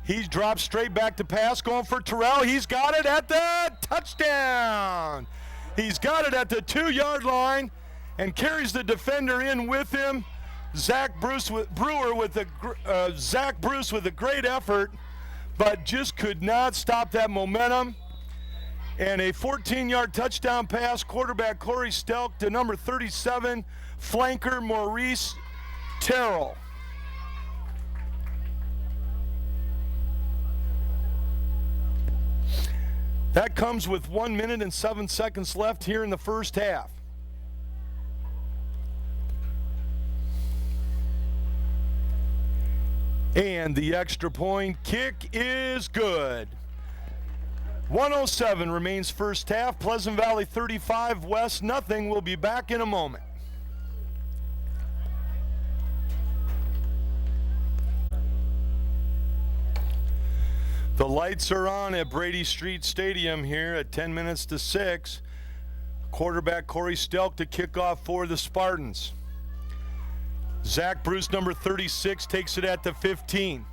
He drops straight back to pass, going for Terrell. He's got it at the touchdown. He's got it at the 2-yard line and carries the defender in with him. Zach Bruce with a great effort, but just could not stop that momentum. And a 14-yard touchdown pass, quarterback Corey Stelk to number 37, flanker Maurice Terrell. That comes with 1 minute and 7 seconds left here in the first half. And the extra point kick is good. 1:07 remains first half. Pleasant Valley 35, West nothing. We'll be back in a moment. The lights are on at Brady Street Stadium here at 10 minutes to 6. Quarterback Corey Stelk to kick off for the Spartans. Zach Bruce, number 36, takes it at the 15.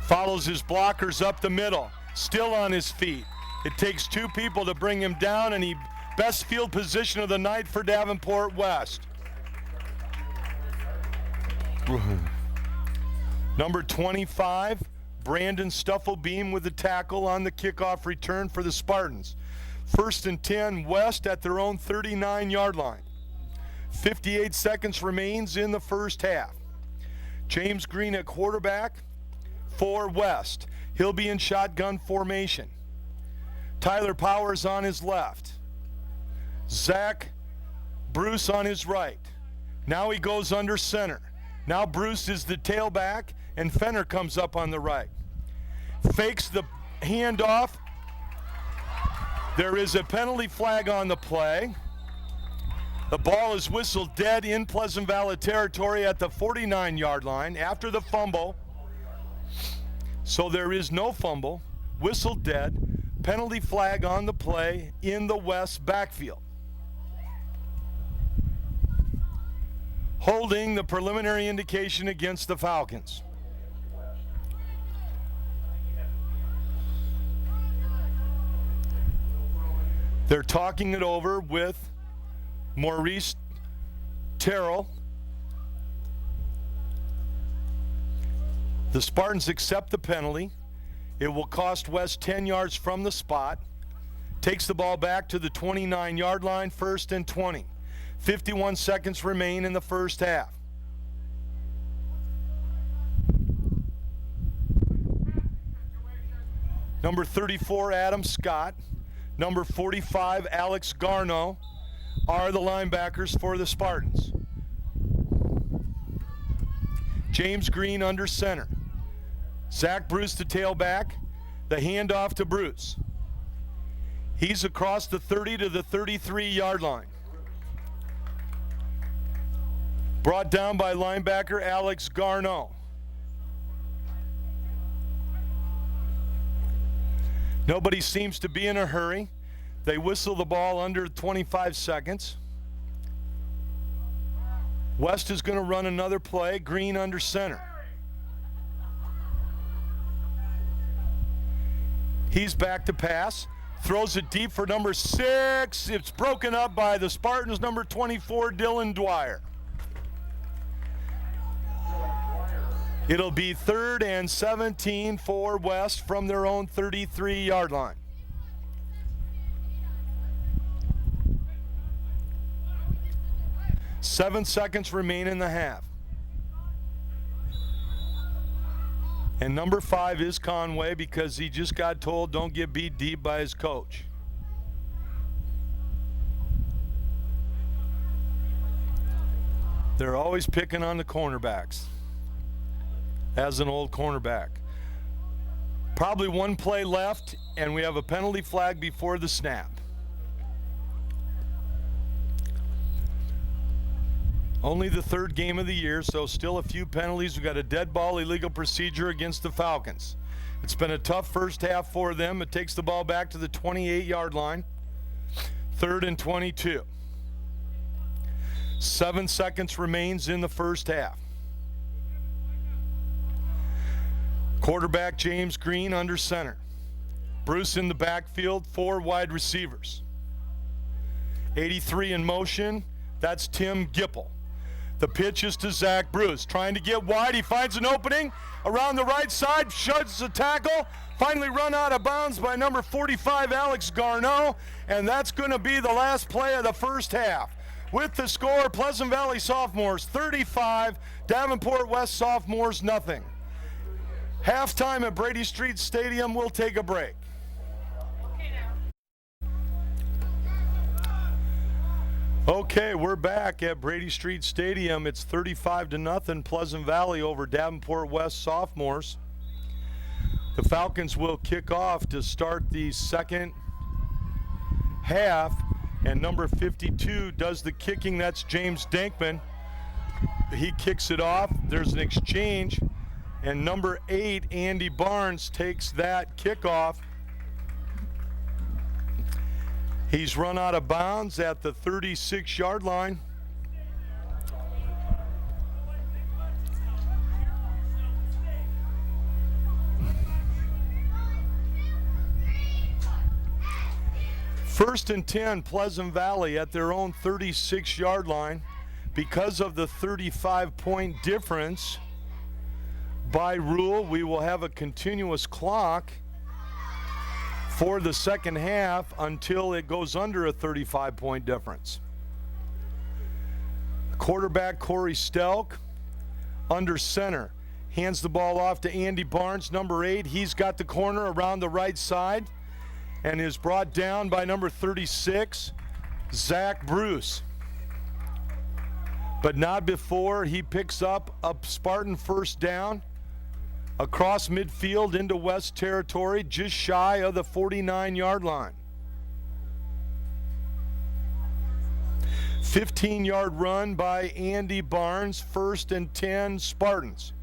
Follows his blockers up the middle. Still on his feet. It takes two people to bring him down, and he best field position of the night for Davenport West. Number 25, Brandon Stufflebeam with the tackle on the kickoff return for the Spartans. 1st and 10, West at their own 39-yard line. 58 seconds remains in the first half. James Green at quarterback for West. He'll be in shotgun formation. Tyler Powers on his left. Zach Bruce on his right. Now he goes under center. Now Bruce is the tailback, and Fenner comes up on the right. Fakes the handoff. There is a penalty flag on the play. The ball is whistled dead in Pleasant Valley territory at the 49-yard line after the fumble. So there is no fumble. Whistled dead. Penalty flag on the play in the West backfield. Holding the preliminary indication against the Falcons. They're talking it over with Maurice Terrell. The Spartans accept the penalty. It will cost West 10 yards from the spot. Takes the ball back to the 29-yard line, 1st and 20. 51 seconds remain in the first half. Number 34, Adam Scott. Number 45, Alex Garneau are the linebackers for the Spartans. James Green under center. Zach Bruce the tailback. The handoff to Bruce. He's across the 30 to the 33-yard line. Brought down by linebacker Alex Garneau. Nobody seems to be in a hurry. They whistle the ball under 25 seconds. West is going to run another play. Green under center. He's back to pass. Throws it deep for number 6. It's broken up by the Spartans, number 24, Dylan Dwyer. It'll be 3rd and 17 for West from their own 33-yard line. Seven seconds remain in the half. And number 5 is Conway because he just got told don't get beat deep by his coach. They're always picking on the cornerbacks. As an old cornerback. Probably one play left, and we have a penalty flag before the snap. Only the 3rd game of the year, so still a few penalties. We got a dead ball illegal procedure against the Falcons. It's been a tough first half for them. It takes the ball back to the 28-yard line. 3rd and 22. 7 seconds remains in the first half. Quarterback James Green under center. Bruce in the backfield, 4 wide receivers. 83 in motion, that's Tim Gipple. The pitch is to Zach Bruce, trying to get wide. He finds an opening around the right side, shuts the tackle, finally run out of bounds by number 45, Alex Garneau, and that's going to be the last play of the first half. With the score, Pleasant Valley Sophomores 35, Davenport West Sophomores nothing. Halftime at Brady Street Stadium. We'll take a break. Okay, we're back at Brady Street Stadium. It's 35-0 Pleasant Valley over Davenport West Sophomores. The Falcons will kick off to start the second half, and number 52 does the kicking. That's James Dankman. He kicks it off. There's an exchange. And number 8, Andy Barnes, takes that kickoff. He's run out of bounds at the 36-yard line. First and 10, Pleasant Valley at their own 36-yard line. Because of the 35-point difference, by rule, we will have a continuous clock for the second half until it goes under a 35-point difference. Quarterback Corey Stelk, under center, hands the ball off to Andy Barnes, number 8. He's got the corner around the right side and is brought down by number 36, Zach Bruce. But not before he picks up a Spartan first down across midfield into West territory, just shy of the 49-yard line. 15-yard run by Andy Barnes, first and 10 Spartans.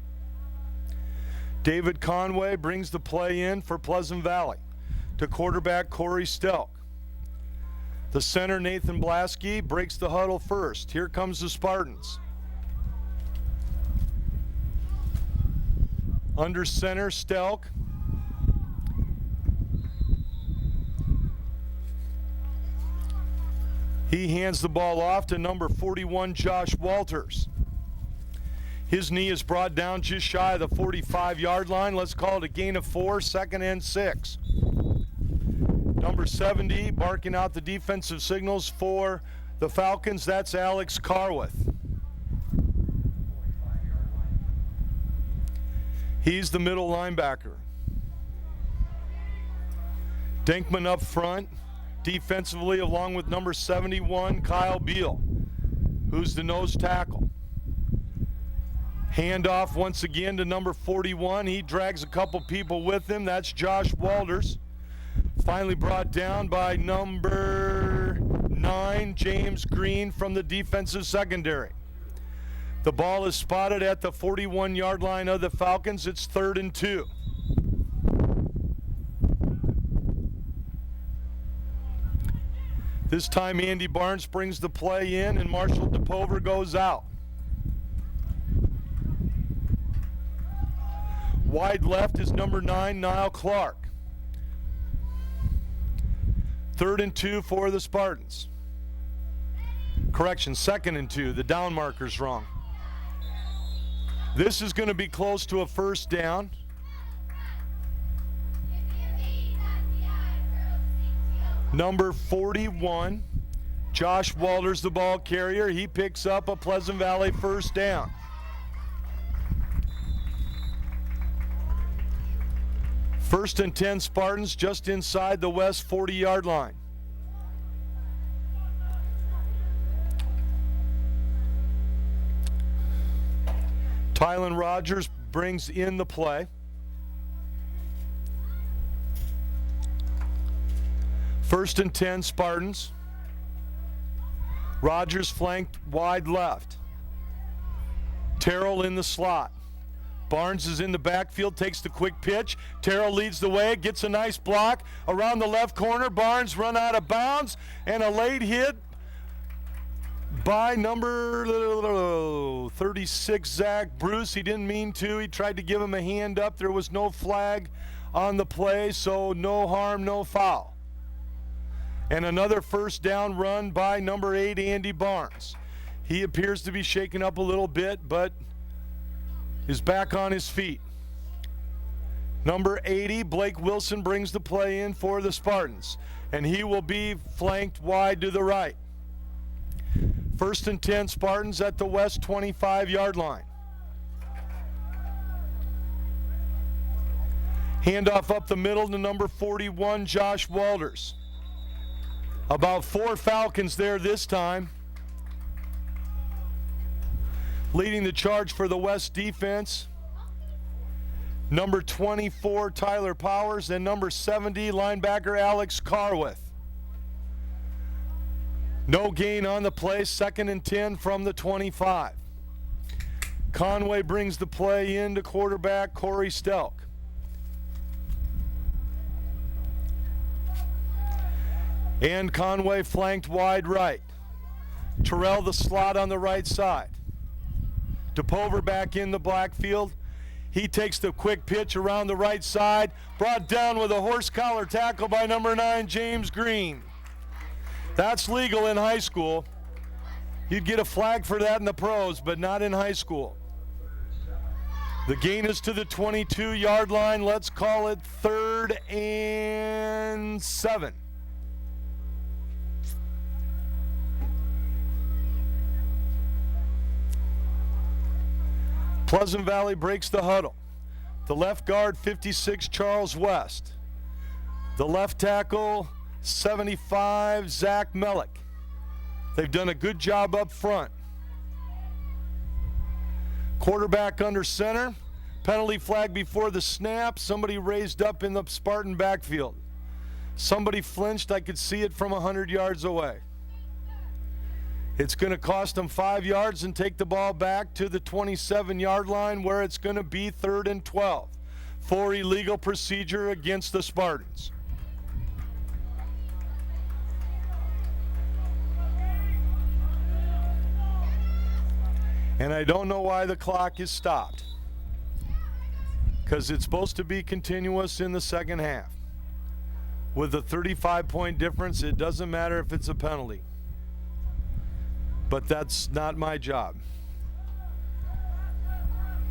David Conway brings the play in for Pleasant Valley to quarterback Corey Stelk. The center, Nathan Blasky, breaks the huddle first. Here comes the Spartans. Under center, Stelk. He hands the ball off to number 41, Josh Walters. His knee is brought down just shy of the 45-yard line. Let's call it a gain of 4, second and 6. Number 70, barking out the defensive signals for the Falcons, that's Alex Carwith. He's the middle linebacker. Dinkman up front, defensively, along with number 71, Kyle Beal, who's the nose tackle. Handoff once again to number 41. He drags a couple people with him. That's Josh Walters. Finally brought down by number 9, James Green from the defensive secondary. The ball is spotted at the 41-yard line of the Falcons. It's 3rd and 2. This time Andy Barnes brings the play in and Marshall DePover goes out. Wide left is number 9, Niall Clark. 3rd and 2 for the Spartans. Correction, 2nd and 2. The down marker's wrong. This is going to be close to a first down. Number 41, Josh Walters, the ball carrier. He picks up a Pleasant Valley first down. First and 10 Spartans just inside the West 40-yard line. Tylen Rogers brings in the play. First and 10 Spartans. Rogers flanked wide left. Terrell in the slot. Barnes is in the backfield, takes the quick pitch. Terrell leads the way, gets a nice block around the left corner. Barnes run out of bounds, and a late hit by number 36, Zach Bruce. He didn't mean to. He tried to give him a hand up. There was no flag on the play, so no harm, no foul. And another first down run by number 8, Andy Barnes. He appears to be shaken up a little bit, but is back on his feet. Number 80, Blake Wilson, brings the play in for the Spartans, and he will be flanked wide to the right. First and 10 Spartans at the West 25-yard line. Handoff up the middle to number 41, Josh Walters. About 4 Falcons there this time. Leading the charge for the West defense, number 24, Tyler Powers, and number 70, linebacker Alex Carwith. No gain on the play, 2nd and 10 from the 25. Conway brings the play in to quarterback Corey Stelk. And Conway flanked wide right. Terrell the slot on the right side. DePover back in the backfield. He takes the quick pitch around the right side, brought down with a horse collar tackle by number 9, James Green. That's legal in high school. You'd get a flag for that in the pros, but not in high school. The gain is to the 22-yard line. Let's call it 3rd and 7. Pleasant Valley breaks the huddle. The left guard, 56, Charles West. The left tackle, 75, Zach Mellick. They've done a good job up front. Quarterback under center. Penalty flag before the snap. Somebody raised up in the Spartan backfield. Somebody flinched. I could see it from 100 yards away. It's going to cost them 5 yards and take the ball back to the 27-yard line where it's going to be 3rd and 12 for illegal procedure against the Spartans. And I don't know why the clock is stopped, because it's supposed to be continuous in the second half. With a 35-point difference, it doesn't matter if it's a penalty. But that's not my job.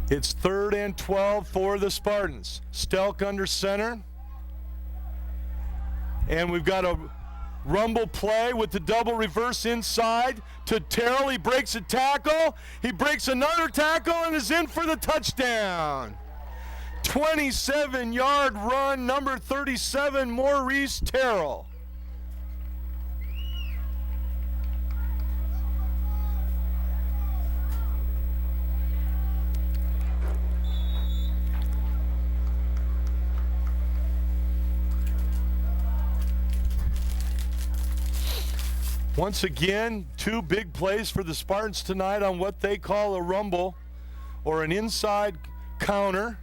It's 3rd and 12 for the Spartans. Stelk under center. And we've got a rumble play with the double reverse inside to Terrell. He breaks a tackle. He breaks another tackle and is in for the touchdown. 27-yard run, number 37, Maurice Terrell. Once again, 2 big plays for the Spartans tonight on what they call a rumble, or an inside counter,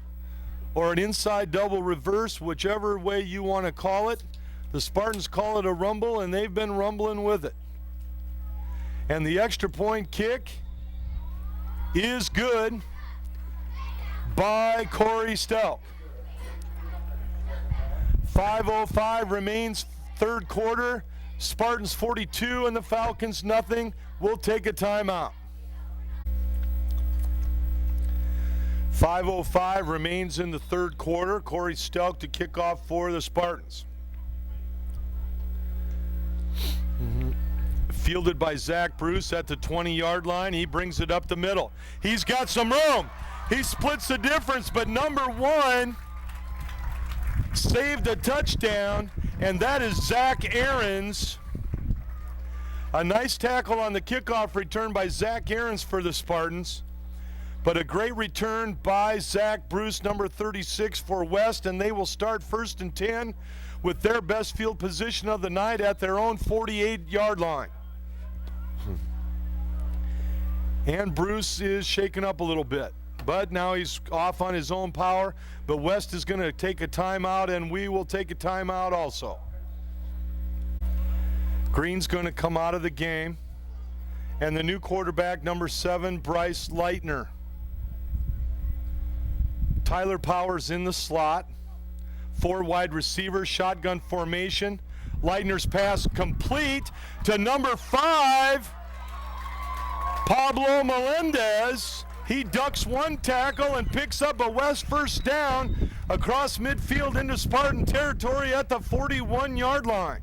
or an inside double reverse, whichever way you want to call it. The Spartans call it a rumble, and they've been rumbling with it. And the extra point kick is good by Corey Stelk. 5:05 remains, 3rd quarter. Spartans 42 and the Falcons nothing. We'll take a timeout. 5:05 remains in the 3rd quarter. Corey Stelk to kick off for the Spartans. Fielded by Zach Bruce at the 20-yard line. He brings it up the middle. He's got some room. He splits the difference, but number 1 saved a touchdown, and that is Zach Aarons. A nice tackle on the kickoff return by Zach Aarons for the Spartans, but a great return by Zach Bruce, number 36 for West, and they will start 1st and 10 with their best field position of the night at their own 48-yard line. And Bruce is shaken up a little bit, but now he's off on his own power. But West is going to take a timeout, and we will take a timeout also. Green's going to come out of the game, and the new quarterback, number 7, Bryce Leitner. Tyler Powers in the slot. 4 wide receivers, shotgun formation. Leitner's pass complete to number 5, Pablo Melendez. He ducks 1 tackle and picks up a West first down across midfield into Spartan territory at the 41-yard line.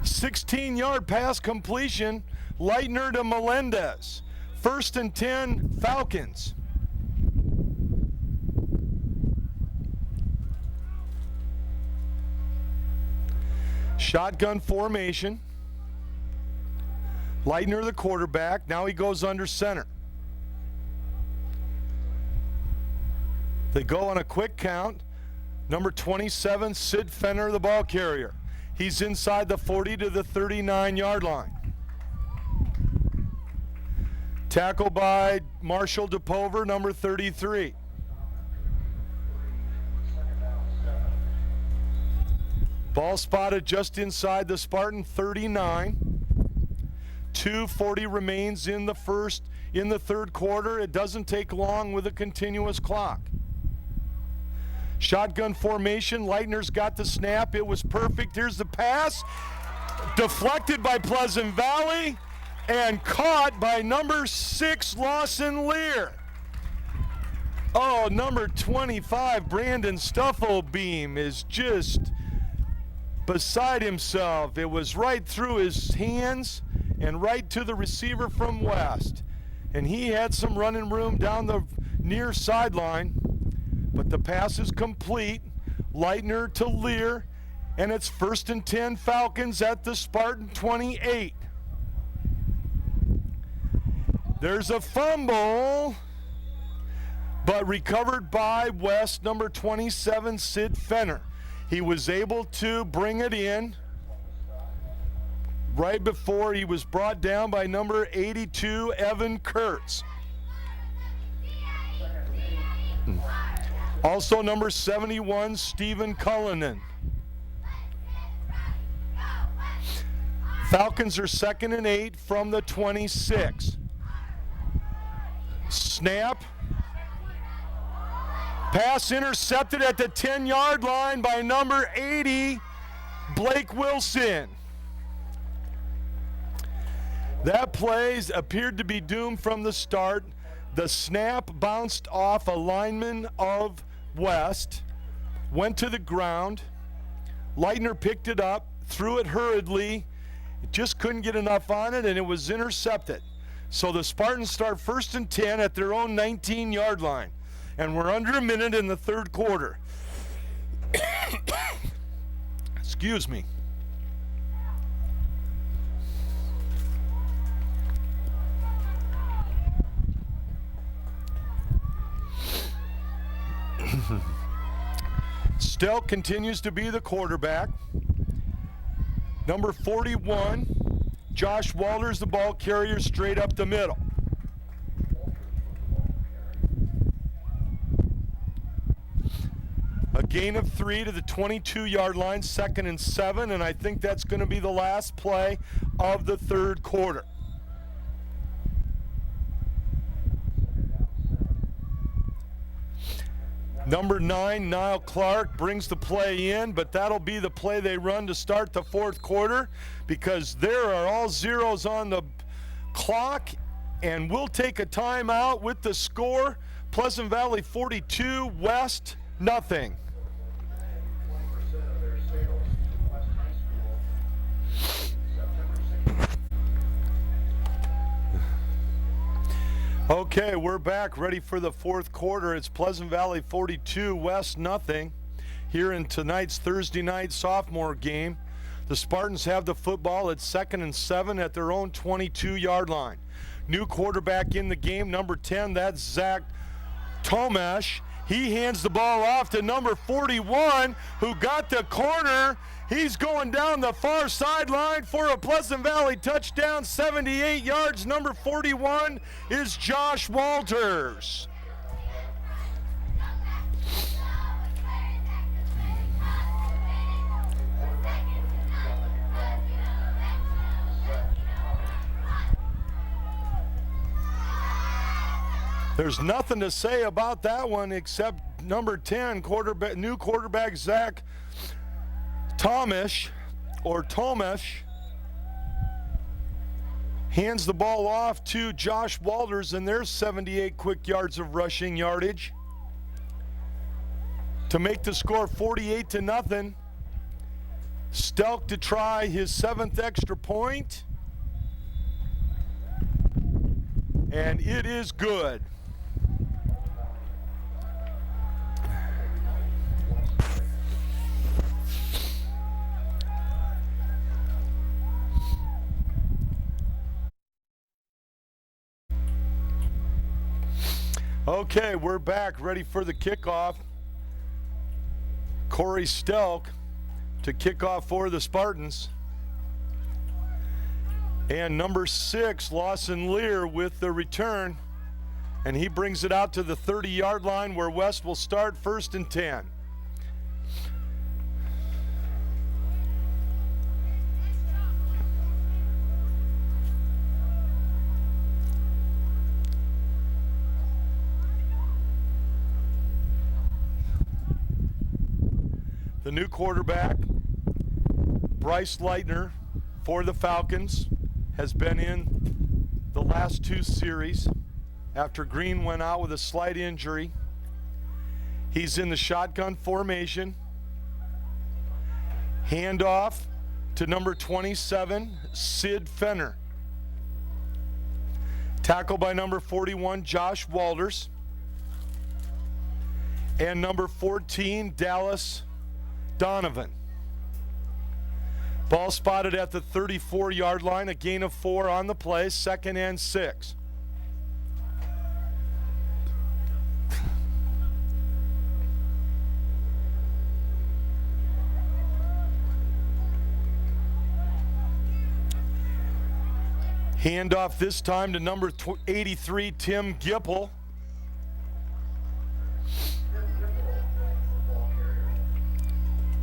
16-yard pass completion, Leitner to Melendez. 1st and 10, Falcons. Shotgun formation. Leitner the quarterback. Now he goes under center. They go on a quick count. Number 27, Sid Fenner, the ball carrier. He's inside the 40 to the 39-yard line. Tackle by Marshall DePover, number 33. Ball spotted just inside the Spartan 39. 2:40 remains in the 3rd quarter. It doesn't take long with a continuous clock. Shotgun formation. Leitner's got the snap. It was perfect. Here's the pass. deflected by Pleasant Valley and caught by number 6 Lawson Lear. Oh, number 25 Brandon Stuffelbeam is just beside himself. It was right through his hands and right to the receiver from West. And he had some running room down the near sideline, but the pass is complete. Leitner to Lear, and it's 1st and 10 Falcons at the Spartan 28. There's a fumble, but recovered by West, number 27, Sid Fenner. He was able to bring it in right before he was brought down by number 82, Evan Kurtz. Also number 71, Stephen Cullinan. Falcons are 2nd and 8 from the 26. Snap. Pass intercepted at the 10-yard line by number 80, Blake Wilson. That play appeared to be doomed from the start. The snap bounced off a lineman of West, went to the ground. Leitner picked it up, threw it hurriedly, just couldn't get enough on it, and it was intercepted. So the Spartans start 1st and 10 at their own 19-yard line. And we're under a minute in the 3rd quarter. Excuse me. Stelk continues to be the quarterback. Number 41, Josh Walters, the ball carrier, straight up the middle. A gain of 3 to the 22-yard line, 2nd and 7, and I think that's going to be the last play of the 3rd quarter. Number 9, Niall Clark, brings the play in, but that'll be the play they run to start the 4th quarter because there are all zeros on the clock, and we'll take a timeout with the score. Pleasant Valley 42, West nothing. Okay, we're back ready for the 4th quarter. It's Pleasant Valley 42, West nothing. Here in tonight's Thursday night sophomore game, the Spartans have the football at 2nd and 7 at their own 22-yard line. New quarterback in the game, number 10, that's Zach Tomash. He hands the ball off to number 41, who got the corner. He's going down the far sideline for a Pleasant Valley touchdown, 78 yards. Number 41 is Josh Walters. There's nothing to say about that one except number 10, new quarterback Zach Tomash hands the ball off to Josh Walters, and there's 78 quick yards of rushing yardage to make the score 48-0. Stelk to try his 7th extra point, and it is good. Okay, we're back ready for the kickoff. Corey Stelk to kick off for the Spartans. And number 6, Lawson Lear with the return. And he brings it out to the 30-yard line where West will start 1st and 10. The new quarterback, Bryce Leitner, for the Falcons has been in the last two series after Green went out with a slight injury. He's in the shotgun formation. Handoff to number 27, Sid Fenner. Tackle by number 41, Josh Walters. And number 14, Dallas Donovan. Ball spotted at the 34-yard line, a gain of 4 on the play, 2nd and 6. Handoff this time to number 83, Tim Gipple.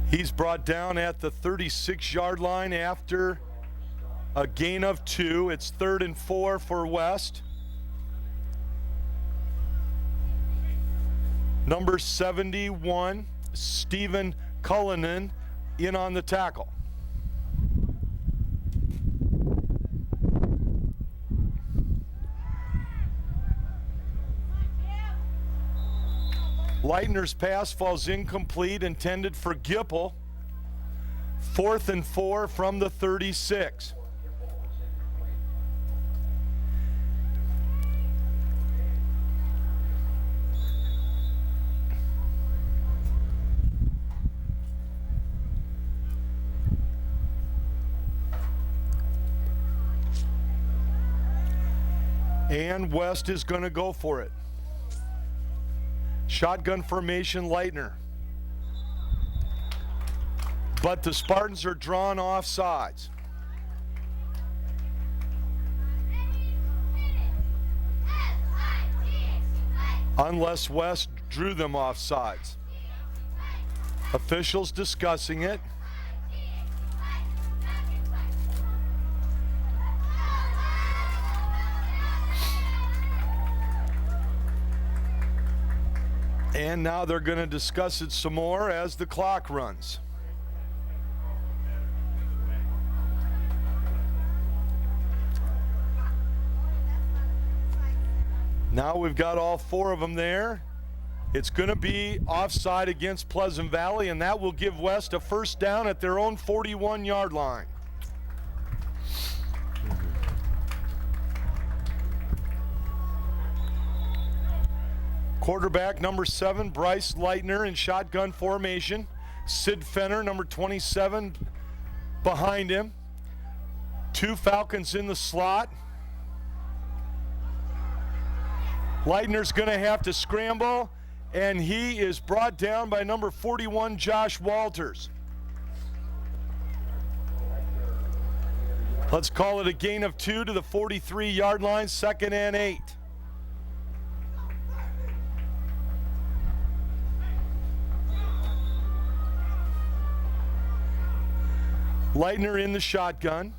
He's brought down at the 36-yard line after a gain of 2. It's 3rd and 4 for West. Number 71, Stephen Cullinan, in on the tackle. Leitner's pass falls incomplete, intended for Gipple. 4th and 4 from the 36. And West is going to go for it. Shotgun formation, Leitner. But the Spartans are drawn off sides. Unless West drew them off sides. Officials discussing it. And now they're going to discuss it some more as the clock runs. Now we've got all 4 of them there. It's going to be offside against Pleasant Valley, and that will give West a first down at their own 41-yard line. Quarterback number 7, Bryce Leitner, in shotgun formation. Sid Fenner, number 27, behind him. 2 Falcons in the slot. Leitner's going to have to scramble, and he is brought down by number 41, Josh Walters. Let's call it a gain of 2 to the 43-yard line, 2nd and 8. Leitner in the shotgun.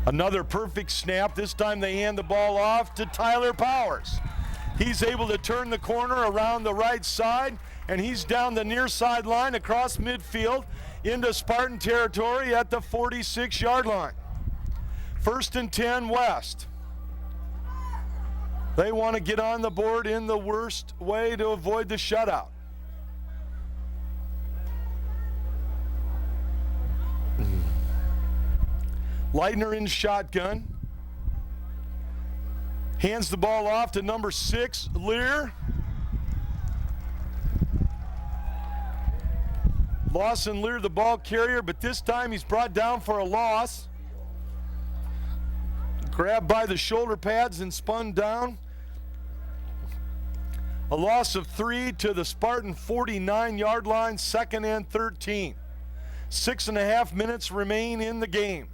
Another perfect snap. This time they hand the ball off to Tyler Powers. He's able to turn the corner around the right side, and he's down the near sideline across midfield into Spartan territory at the 46-yard line. 1st and 10 West. They want to get on the board in the worst way to avoid the shutout. Leitner in shotgun. Hands the ball off to number 6, Lear. Lawson Lear, the ball carrier, but this time he's brought down for a loss. Grabbed by the shoulder pads and spun down. A loss of 3 to the Spartan 49-yard line, 2nd and 13. 6.5 minutes remain in the game.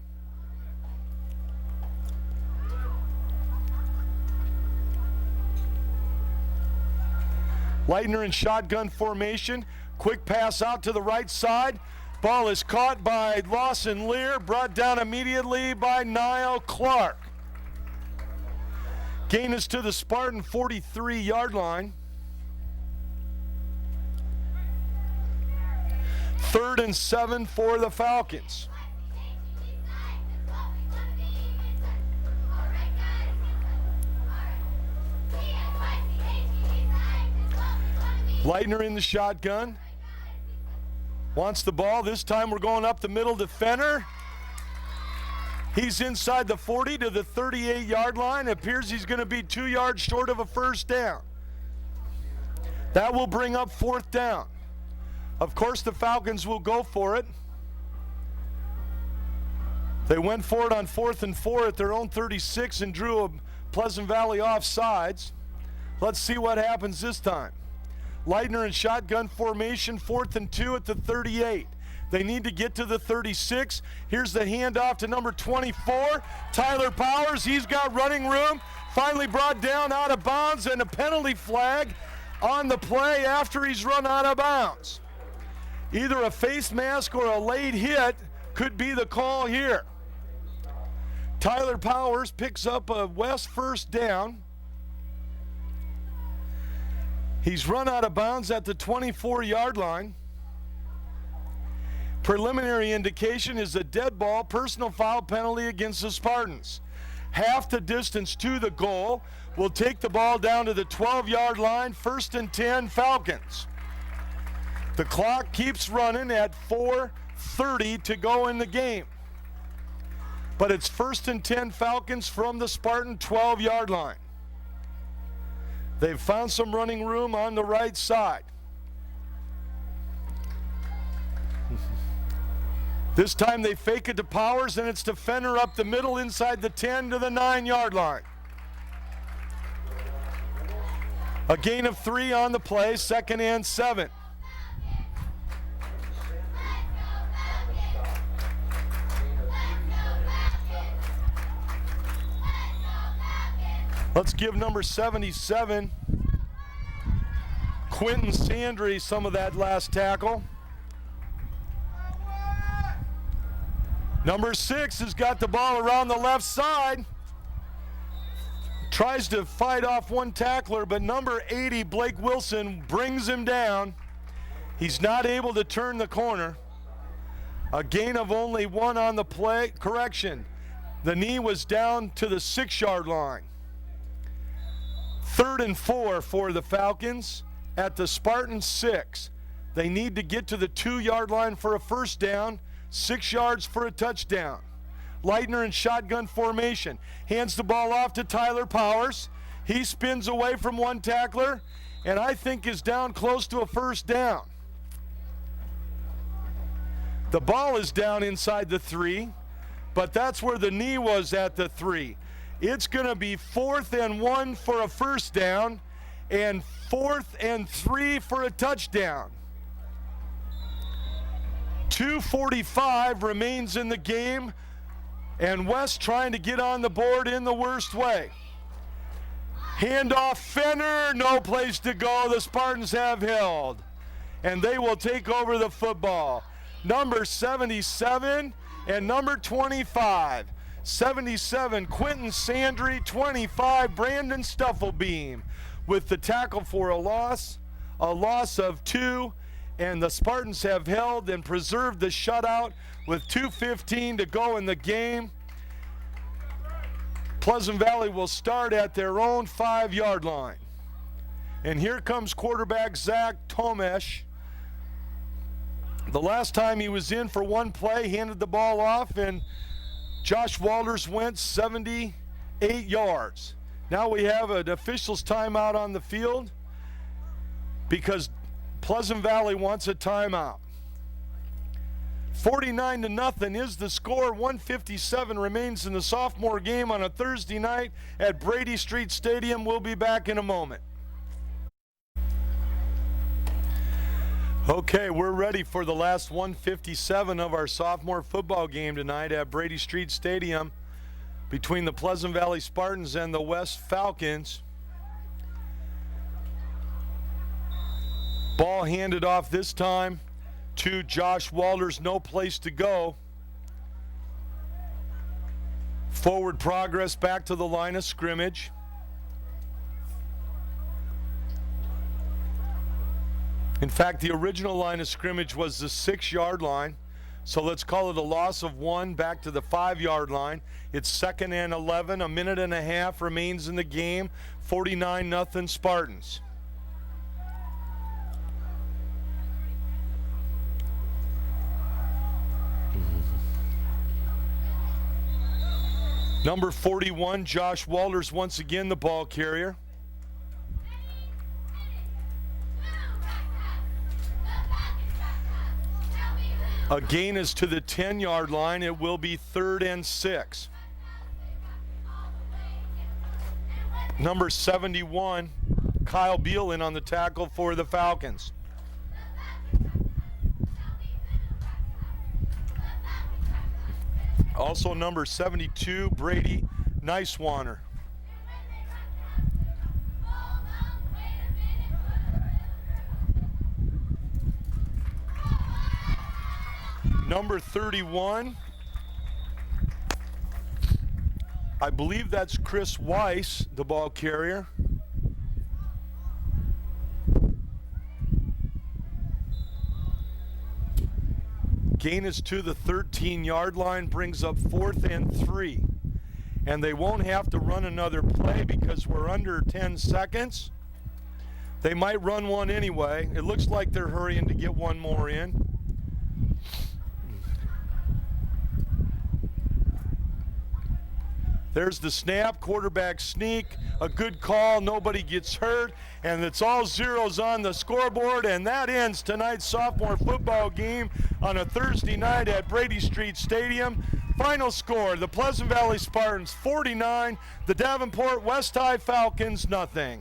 Leitner in shotgun formation. Quick pass out to the right side. Ball is caught by Lawson Lear, brought down immediately by Niall Clark. Gain is to the Spartan 43-yard line. 3rd and 7 for the Falcons. Leitner in the shotgun. Wants the ball. This time we're going up the middle to Fenner. He's inside the 40 to the 38-yard line. It appears he's going to be 2 yards short of a first down. That will bring up 4th down. Of course, the Falcons will go for it. They went for it on 4th and 4 at their own 36 and drew a Pleasant Valley offsides. Let's see what happens this time. Leitner in shotgun formation, 4th and 2 at the 38. They need to get to the 36. Here's the handoff to number 24, Tyler Powers. He's got running room. Finally brought down out of bounds, and a penalty flag on the play after he's run out of bounds. Either a face mask or a late hit could be the call here. Tyler Powers picks up a West first down. He's run out of bounds at the 24-yard line. Preliminary indication is a dead ball, personal foul penalty against the Spartans. Half the distance to the goal. Will take the ball down to the 12-yard line, 1st and 10 Falcons. The clock keeps running at 4:30 to go in the game. But it's 1st and 10 Falcons from the Spartan 12-yard line. They've found some running room on the right side. This time they fake it to Powers, and it's to Fenner up the middle inside the 10 to the 9-yard line. A gain of 3 on the play, 2nd and 7. Let's give number 77, Quentin Sandry, some of that last tackle. Number 6 has got the ball around the left side. Tries to fight off one tackler, but number 80, Blake Wilson, brings him down. He's not able to turn the corner. A gain of only 1 on the play. Correction, the knee was down to the 6-yard line. 3rd and 4 for the Falcons at the Spartan 6. They need to get to the 2-yard line for a first down, 6 yards for a touchdown. Leitner in shotgun formation. Hands the ball off to Tyler Powers. He spins away from one tackler and I think is down close to a first down. The ball is down inside the 3, but that's where the knee was at the 3. It's going to be 4th and 1 for a first down and 4th and 3 for a touchdown. 2:45 remains in the game, and West trying to get on the board in the worst way. Handoff Fenner, no place to go. The Spartans have held, and they will take over the football. Number 77 and number 25. 77, Quentin Sandry. 25, Brandon Stufflebeam, with the tackle for a loss of 2, and the Spartans have held and preserved the shutout with 2:15 to go in the game. Pleasant Valley will start at their own 5-yard line. And here comes quarterback Zach Tomesh. The last time he was in for one play, handed the ball off, and Josh Walters went 78 yards. Now we have an official's timeout on the field because Pleasant Valley wants a timeout. 49-0 is the score. 1:57 remains in the sophomore game on a Thursday night at Brady Street Stadium. We'll be back in a moment. Okay, we're ready for the last 1:57 of our sophomore football game tonight at Brady Street Stadium between the Pleasant Valley Spartans and the West Falcons. Ball handed off this time to Josh Walters, no place to go. Forward progress back to the line of scrimmage. In fact, the original line of scrimmage was the 6-yard line. So let's call it a loss of 1 back to the 5-yard line. It's 2nd and 11. A minute and a half remains in the game. 49-0 Spartans. Number 41, Josh Walters, once again the ball carrier. A gain is to the 10-yard line. It will be 3rd and 6. Number 71, Kyle Beal in on the tackle for the Falcons. Also number 72, Brady Nicewaner. Number 31, I believe that's Chris Weiss, the ball carrier. Gain is to the 13-yard line, brings up 4th and 3. And they won't have to run another play because we're under 10 seconds. They might run one anyway. It looks like they're hurrying to get one more in. There's the snap, quarterback sneak, a good call, nobody gets hurt, and it's all zeros on the scoreboard, and that ends tonight's sophomore football game on a Thursday night at Brady Street Stadium. Final score, the Pleasant Valley Spartans 49, the Davenport West High Falcons 0.